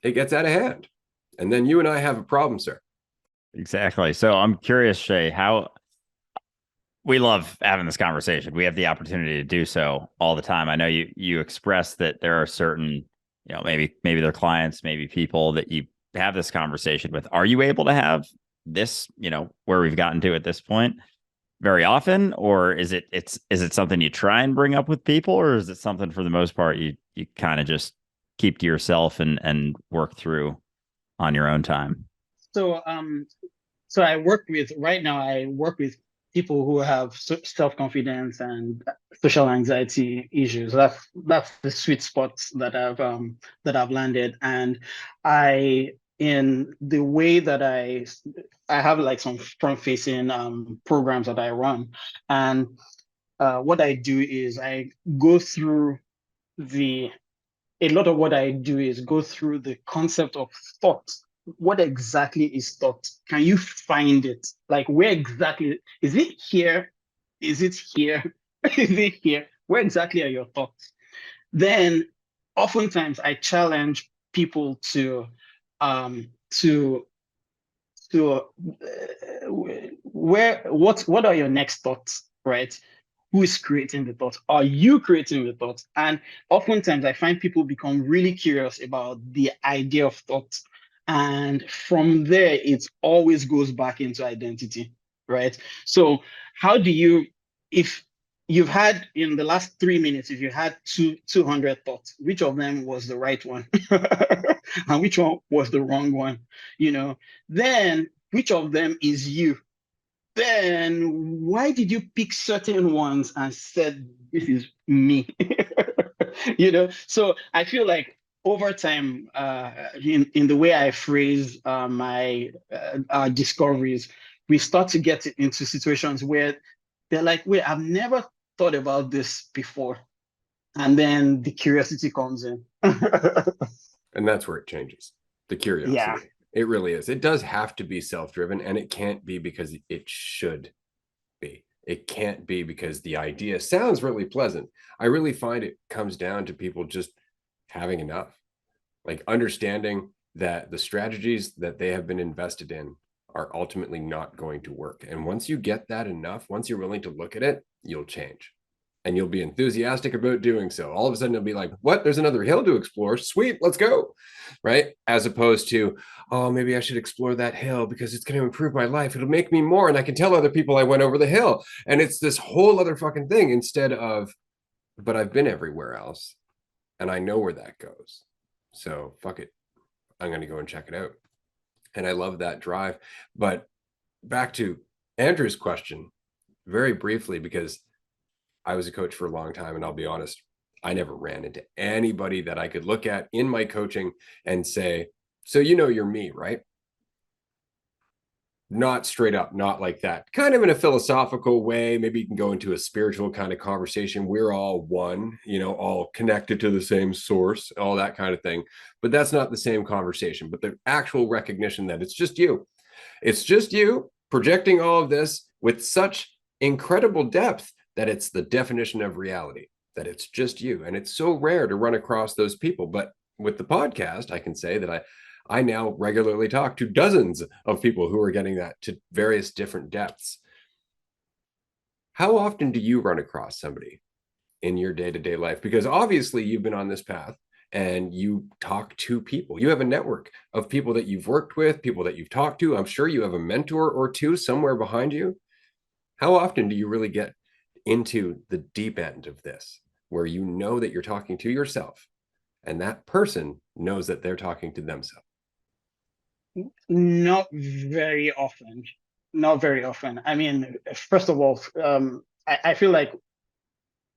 it gets out of hand. And then you and I have a problem, sir. Exactly. So I'm curious, Shay, how we love having this conversation. We have the opportunity to do so all the time. I know you express that there are certain, maybe they're clients, maybe people that you have this conversation with. Are you able to have this, where we've gotten to at this point very often, or is it something you try and bring up with people, or is it something for the most part you kind of just keep to yourself and work through on your own time? So right now I work with people who have self-confidence and social anxiety issues. That's the sweet spots that I've landed. And in the way that I have like some front-facing programs that I run, and what I do is I go through the a lot of what I do is go through the concept of thought. What exactly is thought? Can you find it? Like, where exactly is it here? Is it here? Is it here? Where exactly are your thoughts? then oftentimes I challenge people um to what are your next thoughts, right? Who is creating the thoughts? Are you creating the thoughts? And oftentimes I find people become really curious about the idea of thoughts. And from there, it always goes back into identity, right? So how do you, if you've had in the last 3 minutes, if you had 200 thoughts, which of them was the right one? And which one was the wrong one? Then which of them is you? Then why did you pick certain ones and said this is me? So I feel like over time, in the way I phrase my discoveries, we start to get into situations where they're like, wait, I've never thought about this before. And then the curiosity comes in. And that's where it changes. The curiosity. Yeah. It really is. It does have to be self-driven, and it can't be because it should be. It can't be because the idea sounds really pleasant. I really find it comes down to people just having enough, like understanding that the strategies that they have been invested in are ultimately not going to work. And once you get that enough, once you're willing to look at it, you'll change. And you'll be enthusiastic about doing so. All of a sudden, you'll be like, what? There's another hill to explore. Sweet, let's go. Right? As opposed to, oh, maybe I should explore that hill because it's going to improve my life. It'll make me more. And I can tell other people I went over the hill. And it's this whole other fucking thing instead of, but I've been everywhere else and I know where that goes. So fuck it. I'm going to go and check it out. And I love that drive. But back to Andrew's question very briefly, because I was a coach for a long time, and I'll be honest, I never ran into anybody that I could look at in my coaching and say, so you're me, right? Not straight up, not like that. Kind of in a philosophical way. Maybe you can go into a spiritual kind of conversation. We're all one, all connected to the same source, all that kind of thing. But that's not the same conversation. But the actual recognition that it's just you. It's just you projecting all of this with such incredible depth that it's the definition of reality, that it's just you. And it's so rare to run across those people. But with the podcast, I can say that I now regularly talk to dozens of people who are getting that to various different depths. How often do you run across somebody in your day-to-day life? Because obviously you've been on this path and you talk to people. You have a network of people that you've worked with, people that you've talked to. I'm sure you have a mentor or two somewhere behind you. How often do you really get into the deep end of this, where you know that you're talking to yourself and that person knows that they're talking to themselves? Not very often. Not very often. I mean, first of all, I feel like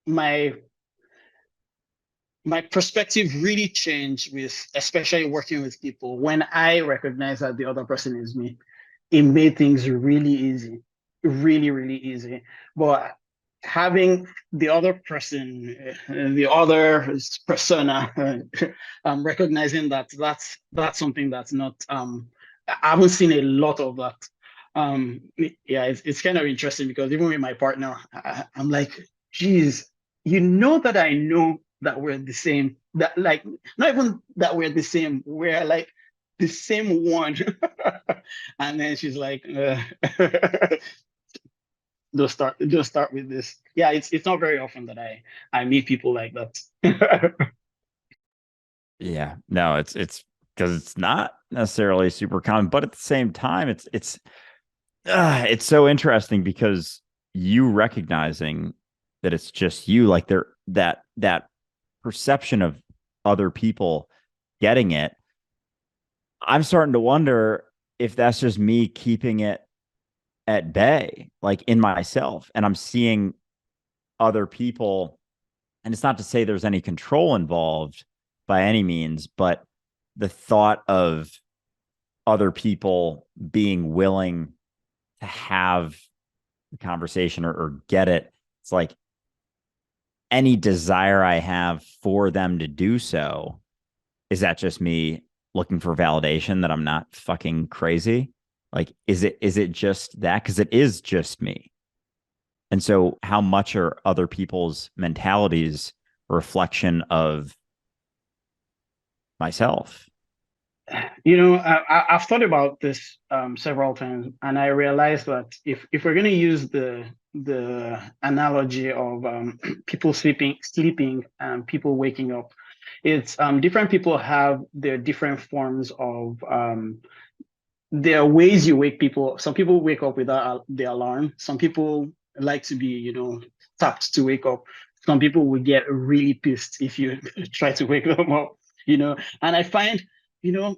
my perspective really changed with, especially working with people, when I recognize that the other person is me. It made things really easy, really, really easy. But having the other person, the other persona, recognizing that that's something that's not. I haven't seen a lot of that. Yeah, it's kind of interesting because even with my partner, I'm like, geez, that I know that we're the same. That, like, not even that we're the same. We're like the same one. And then she's like, just start with this. Yeah, it's not very often that I meet people like that. Yeah, no, it's because it's not necessarily super common, but at the same time, it's so interesting because you recognizing that it's just you, like that perception of other people getting it. I'm starting to wonder if that's just me keeping it at bay, like in myself, and I'm seeing other people, and it's not to say there's any control involved by any means, but the thought of other people being willing to have the conversation or get it, it's like any desire I have for them to do so, is that just me looking for validation that I'm not fucking crazy? Like, is it just that? Because it is just me. And so how much are other people's mentalities a reflection of myself? I've thought about this several times, and I realized that if we're going to use the analogy of people sleeping and people waking up, it's different people have their different forms of there are ways you wake people. Some people wake up without the alarm. Some people like to be, tapped to wake up. Some people will get really pissed if you try to wake them up, And I find, you know,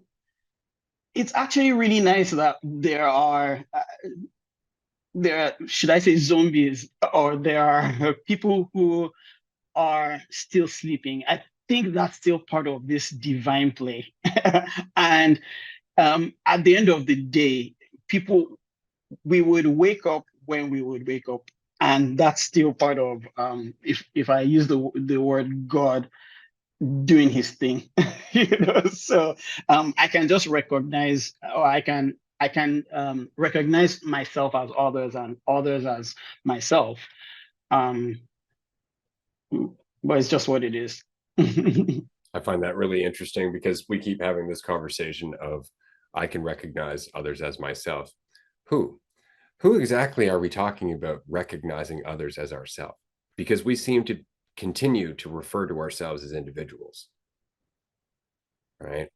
it's actually really nice that should I say zombies, or there are people who are still sleeping. I think that's still part of this divine play. And at the end of the day, we would wake up when we would wake up. And that's still part of, if I use the word God doing his thing, So I can just recognize, or I can recognize myself as others and others as myself. Um, but it's just what it is. I find that really interesting because we keep having this conversation of I can recognize others as myself. Who? Who exactly are we talking about recognizing others as ourselves? Because we seem to continue to refer to ourselves as individuals, right?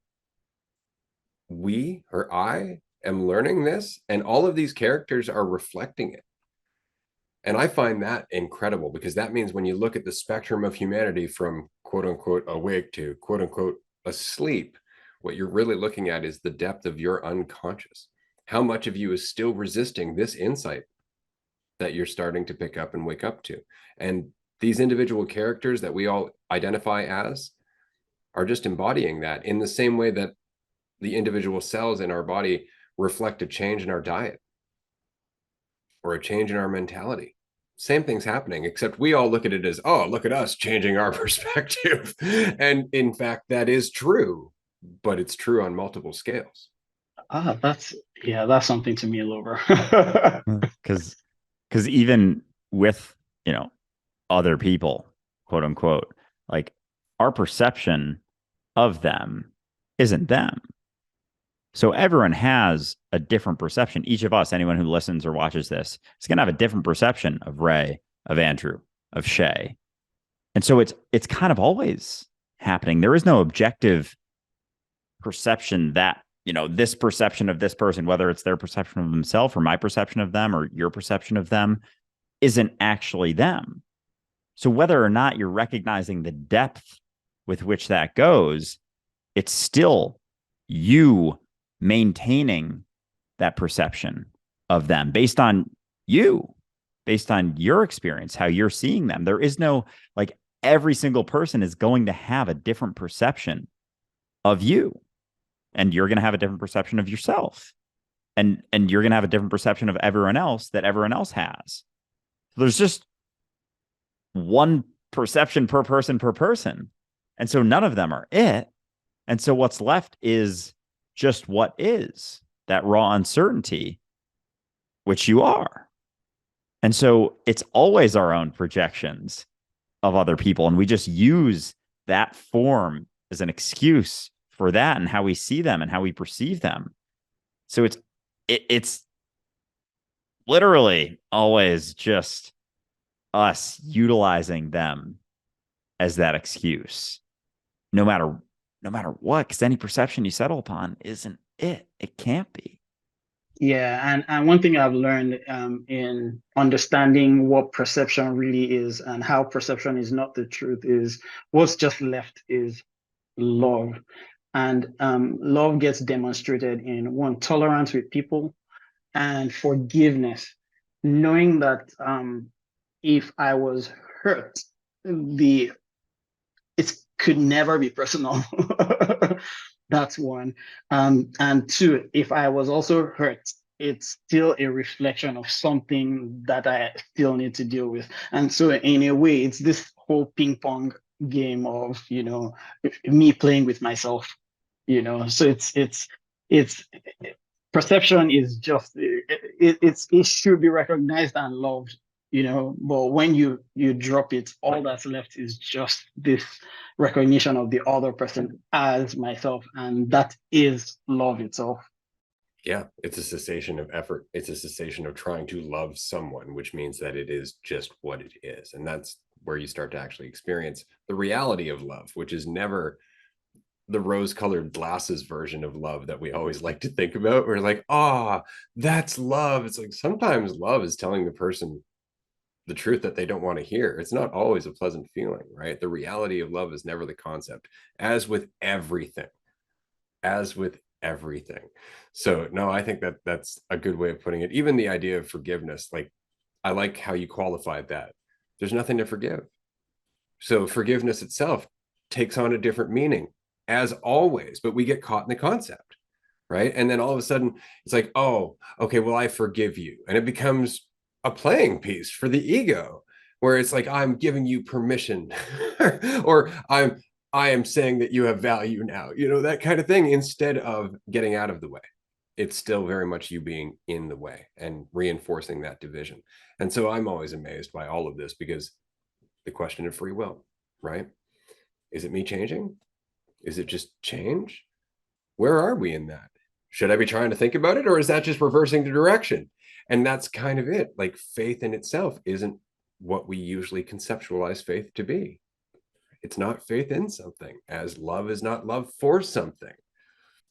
We or I am learning this, and all of these characters are reflecting it. And I find that incredible because that means when you look at the spectrum of humanity from quote unquote awake to quote unquote asleep, what you're really looking at is the depth of your unconscious. How much of you is still resisting this insight that you're starting to pick up and wake up to? And these individual characters that we all identify as are just embodying that in the same way that the individual cells in our body reflect a change in our diet or a change in our mentality. Same thing's happening, except we all look at it as, oh, look at us changing our perspective. And in fact, that is true, but it's true on multiple scales. That's something to mull over. Because even with, other people, quote unquote, like our perception of them isn't them. So everyone has a different perception. Each of us, anyone who listens or watches this, is going to have a different perception of Ray, of Andrew, of Shay. And so it's kind of always happening. There is no objective perception that, this perception of this person, whether it's their perception of themselves or my perception of them or your perception of them, isn't actually them. So whether or not you're recognizing the depth with which that goes, it's still you maintaining that perception of them based on your experience, how you're seeing them. There is no, like, every single person is going to have a different perception of you, and you're going to have a different perception of yourself, and you're going to have a different perception of everyone else that everyone else has. So there's just one perception per person. And so none of them are it. And so what's left is just what is, that raw uncertainty, which you are. And so it's always our own projections of other people. And we just use that form as an excuse for that and how we see them and how we perceive them. So it's literally always just us utilizing them as that excuse, no matter what, because any perception you settle upon isn't it. It can't be. Yeah, and one thing I've learned in understanding what perception really is and how perception is not the truth is what's just left is love. And love gets demonstrated in one, tolerance with people, and forgiveness, knowing that if I was hurt, it could never be personal. That's one. And two, if I was also hurt, it's still a reflection of something that I still need to deal with. And so in a way, it's this whole ping pong game of, me playing with myself, so it's perception is just, it should be recognized and loved but when you drop it, all that's left is just this recognition of the other person as myself, and that is love itself. Yeah, it's a cessation of effort. It's a cessation of trying to love someone, which means that it is just what it is. And that's where you start to actually experience the reality of love, which is never the rose-colored glasses version of love that we always like to think about. We're like, that's love. It's like sometimes love is telling the person the truth that they don't want to hear. It's not always a pleasant feeling, right? The reality of love is never the concept, as with everything, as with everything. So no, I think that that's a good way of putting it. Even the idea of forgiveness, like I like how you qualified that. There's nothing to forgive. So forgiveness itself takes on a different meaning as always, but we get caught in the concept, right? And then all of a sudden it's like, oh, okay, well, I forgive you. And it becomes a playing piece for the ego where it's like, I'm giving you permission or I am saying that you have value now, that kind of thing, instead of getting out of the way. It's still very much you being in the way and reinforcing that division. And so I'm always amazed by all of this because the question of free will, right? Is it me changing? Is it just change? Where are we in that? Should I be trying to think about it, or is that just reversing the direction? And that's kind of it. Like faith in itself isn't what we usually conceptualize faith to be. It's not faith in something, as love is not love for something.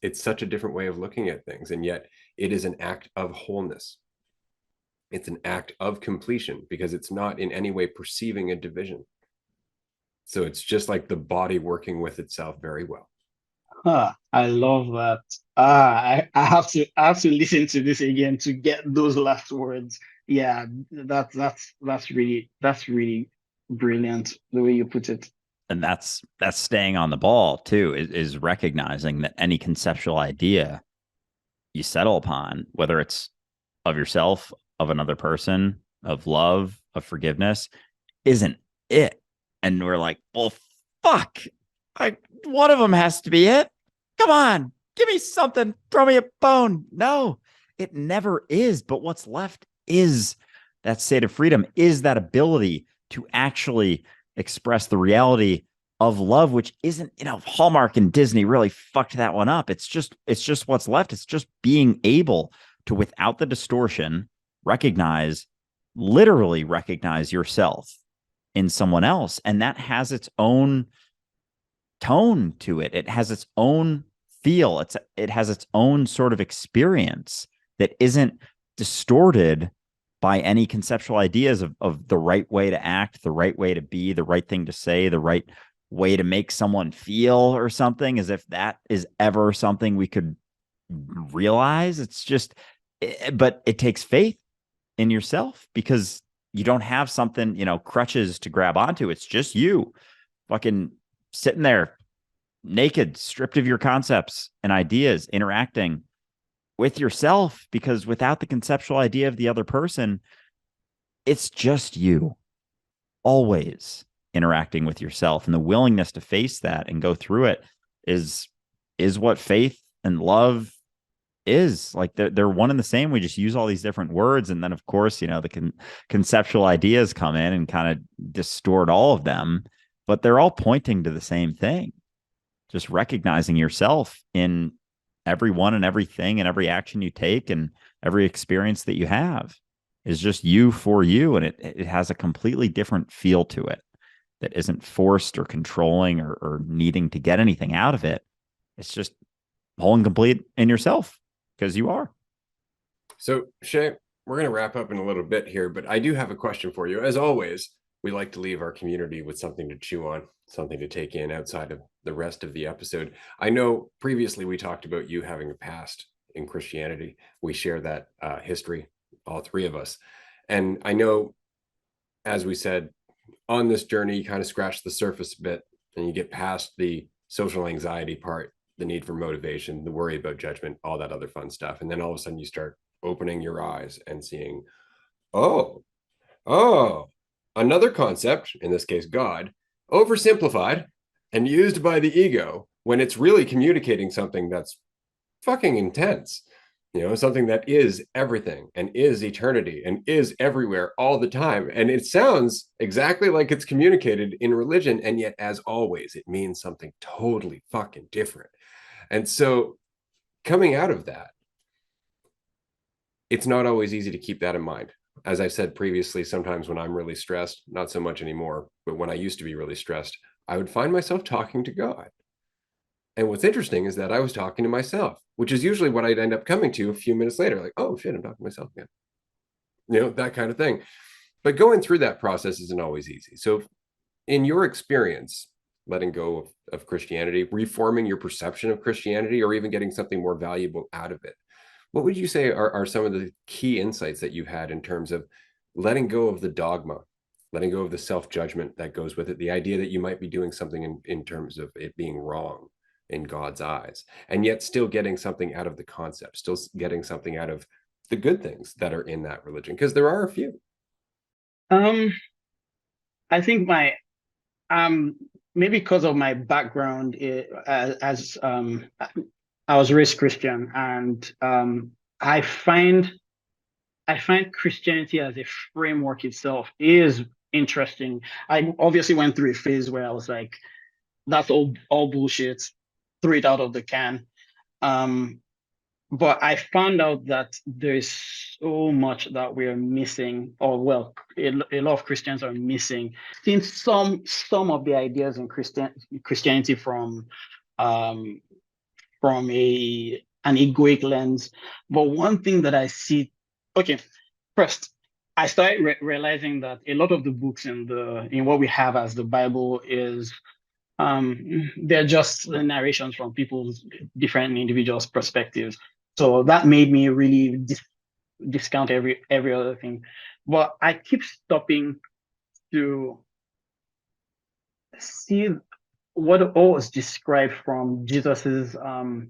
It's such a different way of looking at things. And yet it is an act of wholeness. It's an act of completion because it's not in any way perceiving a division. So it's just like the body working with itself very well. I love that. I have to listen to this again to get those last words. Yeah, that's really brilliant the way you put it. And that's staying on the ball too, is recognizing that any conceptual idea you settle upon, whether it's of yourself, of another person, of love, of forgiveness, isn't it. And we're like, well, fuck, one of them has to be it. Come on, give me something, throw me a bone. No, it never is. But what's left is that state of freedom, is that ability to actually express the reality of love, which isn't, Hallmark and Disney really fucked that one up. It's just what's left. It's just being able to, without the distortion, literally recognize yourself in someone else. And that has its own tone to it. It has its own feel. It has its own sort of experience that isn't distorted by any conceptual ideas of the right way to act, the right way to be, the right thing to say, the right way to make someone feel or something, as if that is ever something we could realize. It's just, but it takes faith in yourself because you don't have something, crutches to grab onto. It's just you fucking sitting there naked, stripped of your concepts and ideas, interacting with yourself, because without the conceptual idea of the other person, it's just you always interacting with yourself. And the willingness to face that and go through it is what faith and love is. Like they're one and the same. We just use all these different words. And then of course, the conceptual ideas come in and kind of distort all of them, but they're all pointing to the same thing. Just recognizing yourself in everyone and everything and every action you take and every experience that you have is just you for you. And it has a completely different feel to it that isn't forced or controlling or needing to get anything out of it. It's just whole and complete in yourself because you are. So Shay, we're going to wrap up in a little bit here, but I do have a question for you. As always, we like to leave our community with something to chew on, something to take in outside of the rest of the episode. I know previously we talked about you having a past in Christianity. We share that history, all three of us. And I know, as we said, on this journey, you kind of scratch the surface a bit and you get past the social anxiety part, the need for motivation, the worry about judgment, all that other fun stuff. And then all of a sudden you start opening your eyes and seeing, oh, another concept, in this case, God, oversimplified and used by the ego when it's really communicating something that's fucking intense. something that is everything and is eternity and is everywhere all the time. And it sounds exactly like it's communicated in religion. And yet, as always, it means something totally fucking different. And so coming out of that, it's not always easy to keep that in mind. As I said previously, sometimes when I'm really stressed, not so much anymore, but when I used to be really stressed, I would find myself talking to God. And what's interesting is that I was talking to myself, which is usually what I'd end up coming to a few minutes later, like, oh shit, I'm talking to myself again. That kind of thing. But going through that process isn't always easy. So in your experience, letting go of Christianity, reforming your perception of Christianity, or even getting something more valuable out of it, what would you say are some of the key insights that you've had in terms of letting go of the dogma, letting go of the self-judgment that goes with it, the idea that you might be doing something in terms of it being wrong in God's eyes, and yet still getting something out of the concept, still getting something out of the good things that are in that religion? Because there are a few. Um, I think um maybe because of my background as I was raised Christian, and I find I find Christianity as a framework itself is interesting. I obviously went through a phase where I was like, that's all bullshit, threw it out of the can. Um, but I found out that there is so much that we're missing, or well, a lot of Christians are missing. Seen some of the ideas in Christianity um, from an egoic lens. But one thing that I see, okay, first, I started realizing that a lot of the books in what we have as the Bible is they're just narrations from people's different individuals' perspectives. So that made me really discount every other thing. But I keep stopping to see what all was described from Jesus's what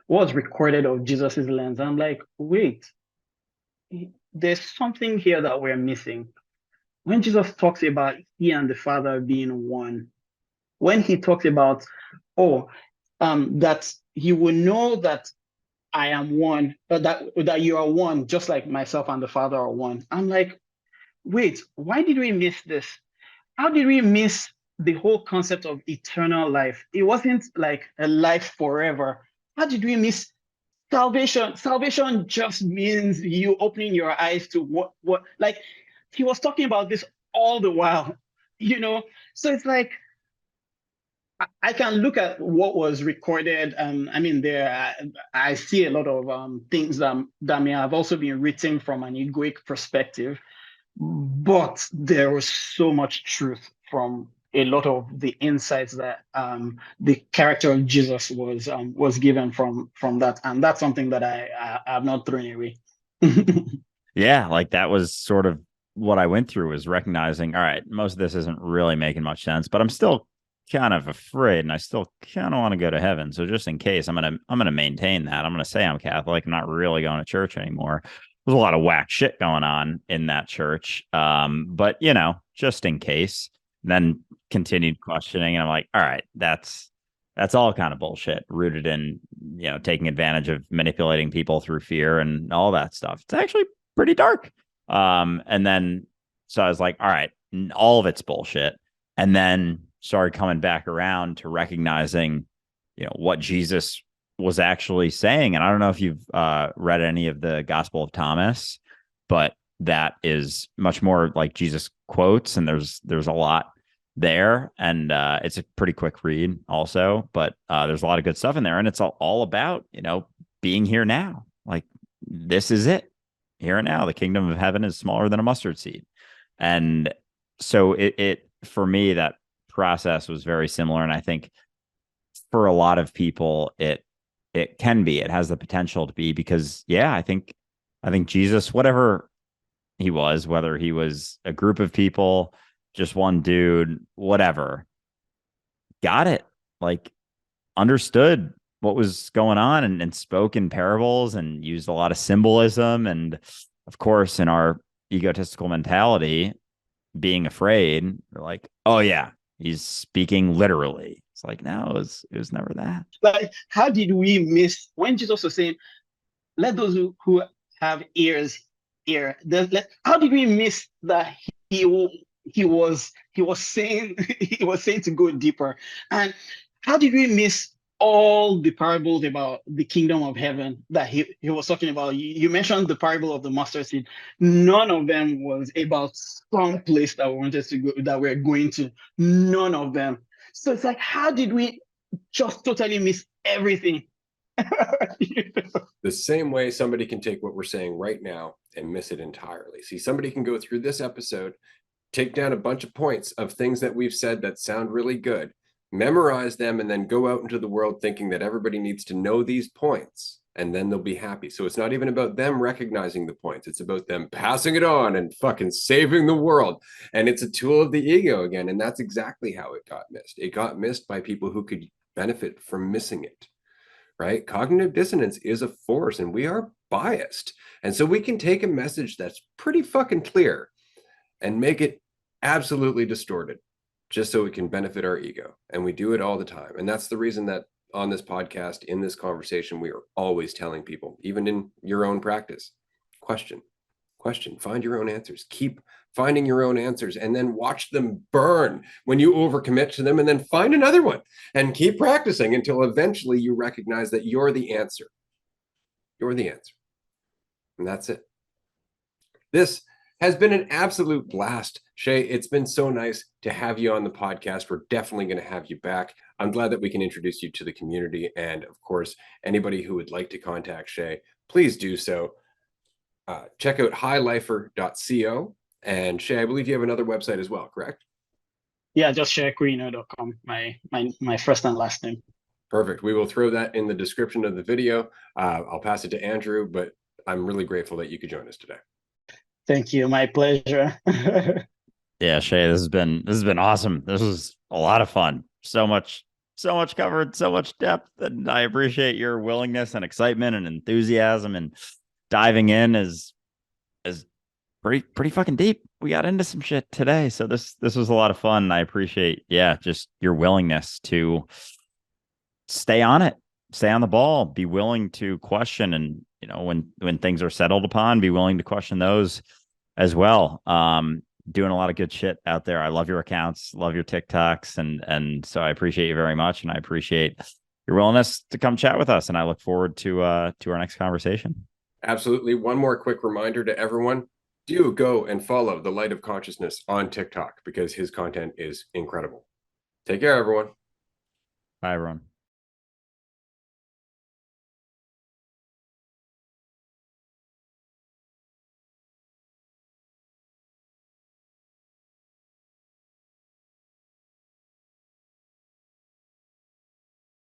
was recorded of Jesus's lens. I'm like, wait, there's something here that we're missing. When Jesus talks about he and the Father being one, when he talks about, oh, that he will know that I am one, that you are one, just like myself and the Father are one. I'm like, wait, why did we miss this? How did we miss the whole concept of eternal life? It wasn't like a life forever. How did we miss salvation? Salvation just means you opening your eyes to what like he was talking about this all the while, you know. So it's like I can look at what was recorded. I mean, I see a lot of things that may have also been written from an egoic perspective, but there was so much truth from a lot of the insights that the character of Jesus was given from that, and that's something that I have not thrown away. Yeah, like that was sort of what I went through, was recognizing, all right, most of this isn't really making much sense, but I'm still kind of afraid and I still kind of want to go to heaven. So just in case, I'm gonna maintain that. I'm gonna say I'm Catholic. I'm not really going to church anymore. There's a lot of whack shit going on in that church. But just in case, then continued questioning. And I'm like, all right, that's all kind of bullshit, rooted in, taking advantage of manipulating people through fear and all that stuff. It's actually pretty dark. And then so I was like, all right, all of it's bullshit. And then started coming back around to recognizing, what Jesus was actually saying. And I don't know if you've read any of the Gospel of Thomas, but that is much more like Jesus quotes, and there's a lot there, and it's a pretty quick read also, but there's a lot of good stuff in there, and it's all about being here now. Like, this is it, here and now. The kingdom of heaven is smaller than a mustard seed. And so it for me, that process was very similar, and I think for a lot of people it can be, it has the potential to be, because I think Jesus, whatever he was, whether he was a group of people, just one dude, whatever, got it. Like, understood what was going on, and spoke in parables and used a lot of symbolism. And of course, in our egotistical mentality, being afraid, we're like, oh yeah, he's speaking literally. It's like, no, it was never that. Like, how did we miss when Jesus was saying, let those who have ears hear. How did we miss that he was saying he was saying to go deeper? And how did we miss all the parables about the kingdom of heaven that he was talking about? You mentioned the parable of the mustard seed. None of them was about some place that we wanted to go, that we're going to. None of them. So it's like, how did we just totally miss everything? The same way somebody can take what we're saying right now and miss it entirely. See, somebody can go through this episode, take down a bunch of points of things that we've said that sound really good, memorize them, and then go out into the world thinking that everybody needs to know these points, and then they'll be happy. So it's not even about them recognizing the points. It's about them passing it on and fucking saving the world. And it's a tool of the ego again. And that's exactly how it got missed. It got missed by people who could benefit from missing it. Right? Cognitive dissonance is a force, and we are biased. And so we can take a message that's pretty fucking clear and make it absolutely distorted just so it can benefit our ego. And we do it all the time. And that's the reason that on this podcast, in this conversation, we are always telling people, even in your own practice, question, find your own answers. Keep finding your own answers, and then watch them burn when you overcommit to them, and then find another one and keep practicing until eventually you recognize that you're the answer. You're the answer. And that's it. This has been an absolute blast. Seye, it's been so nice to have you on the podcast. We're definitely going to have you back. I'm glad that we can introduce you to the community. And of course, anybody who would like to contact Seye, please do so. Check out highlifer.co. And Seye, I believe you have another website as well, correct? Yeah, just SeyeKuyinu.com, my first and last name. Perfect. We will throw that in the description of the video. I'll pass it to Andrew, but I'm really grateful that you could join us today. Thank you. My pleasure. Yeah, Seye, this has been awesome. This was a lot of fun. So much covered, so much depth, and I appreciate your willingness and excitement and enthusiasm and diving in is pretty fucking deep. We got into some shit today, so this was a lot of fun. I appreciate, just your willingness to stay on it, stay on the ball, be willing to question, and when things are settled upon, be willing to question those as well. Doing a lot of good shit out there. I love your accounts, love your TikToks, and so I appreciate you very much, and I appreciate your willingness to come chat with us, and I look forward to our next conversation. Absolutely. One more quick reminder to everyone. Do go and follow The Light of Consciousness on TikTok because his content is incredible. Take care, everyone. Bye, everyone.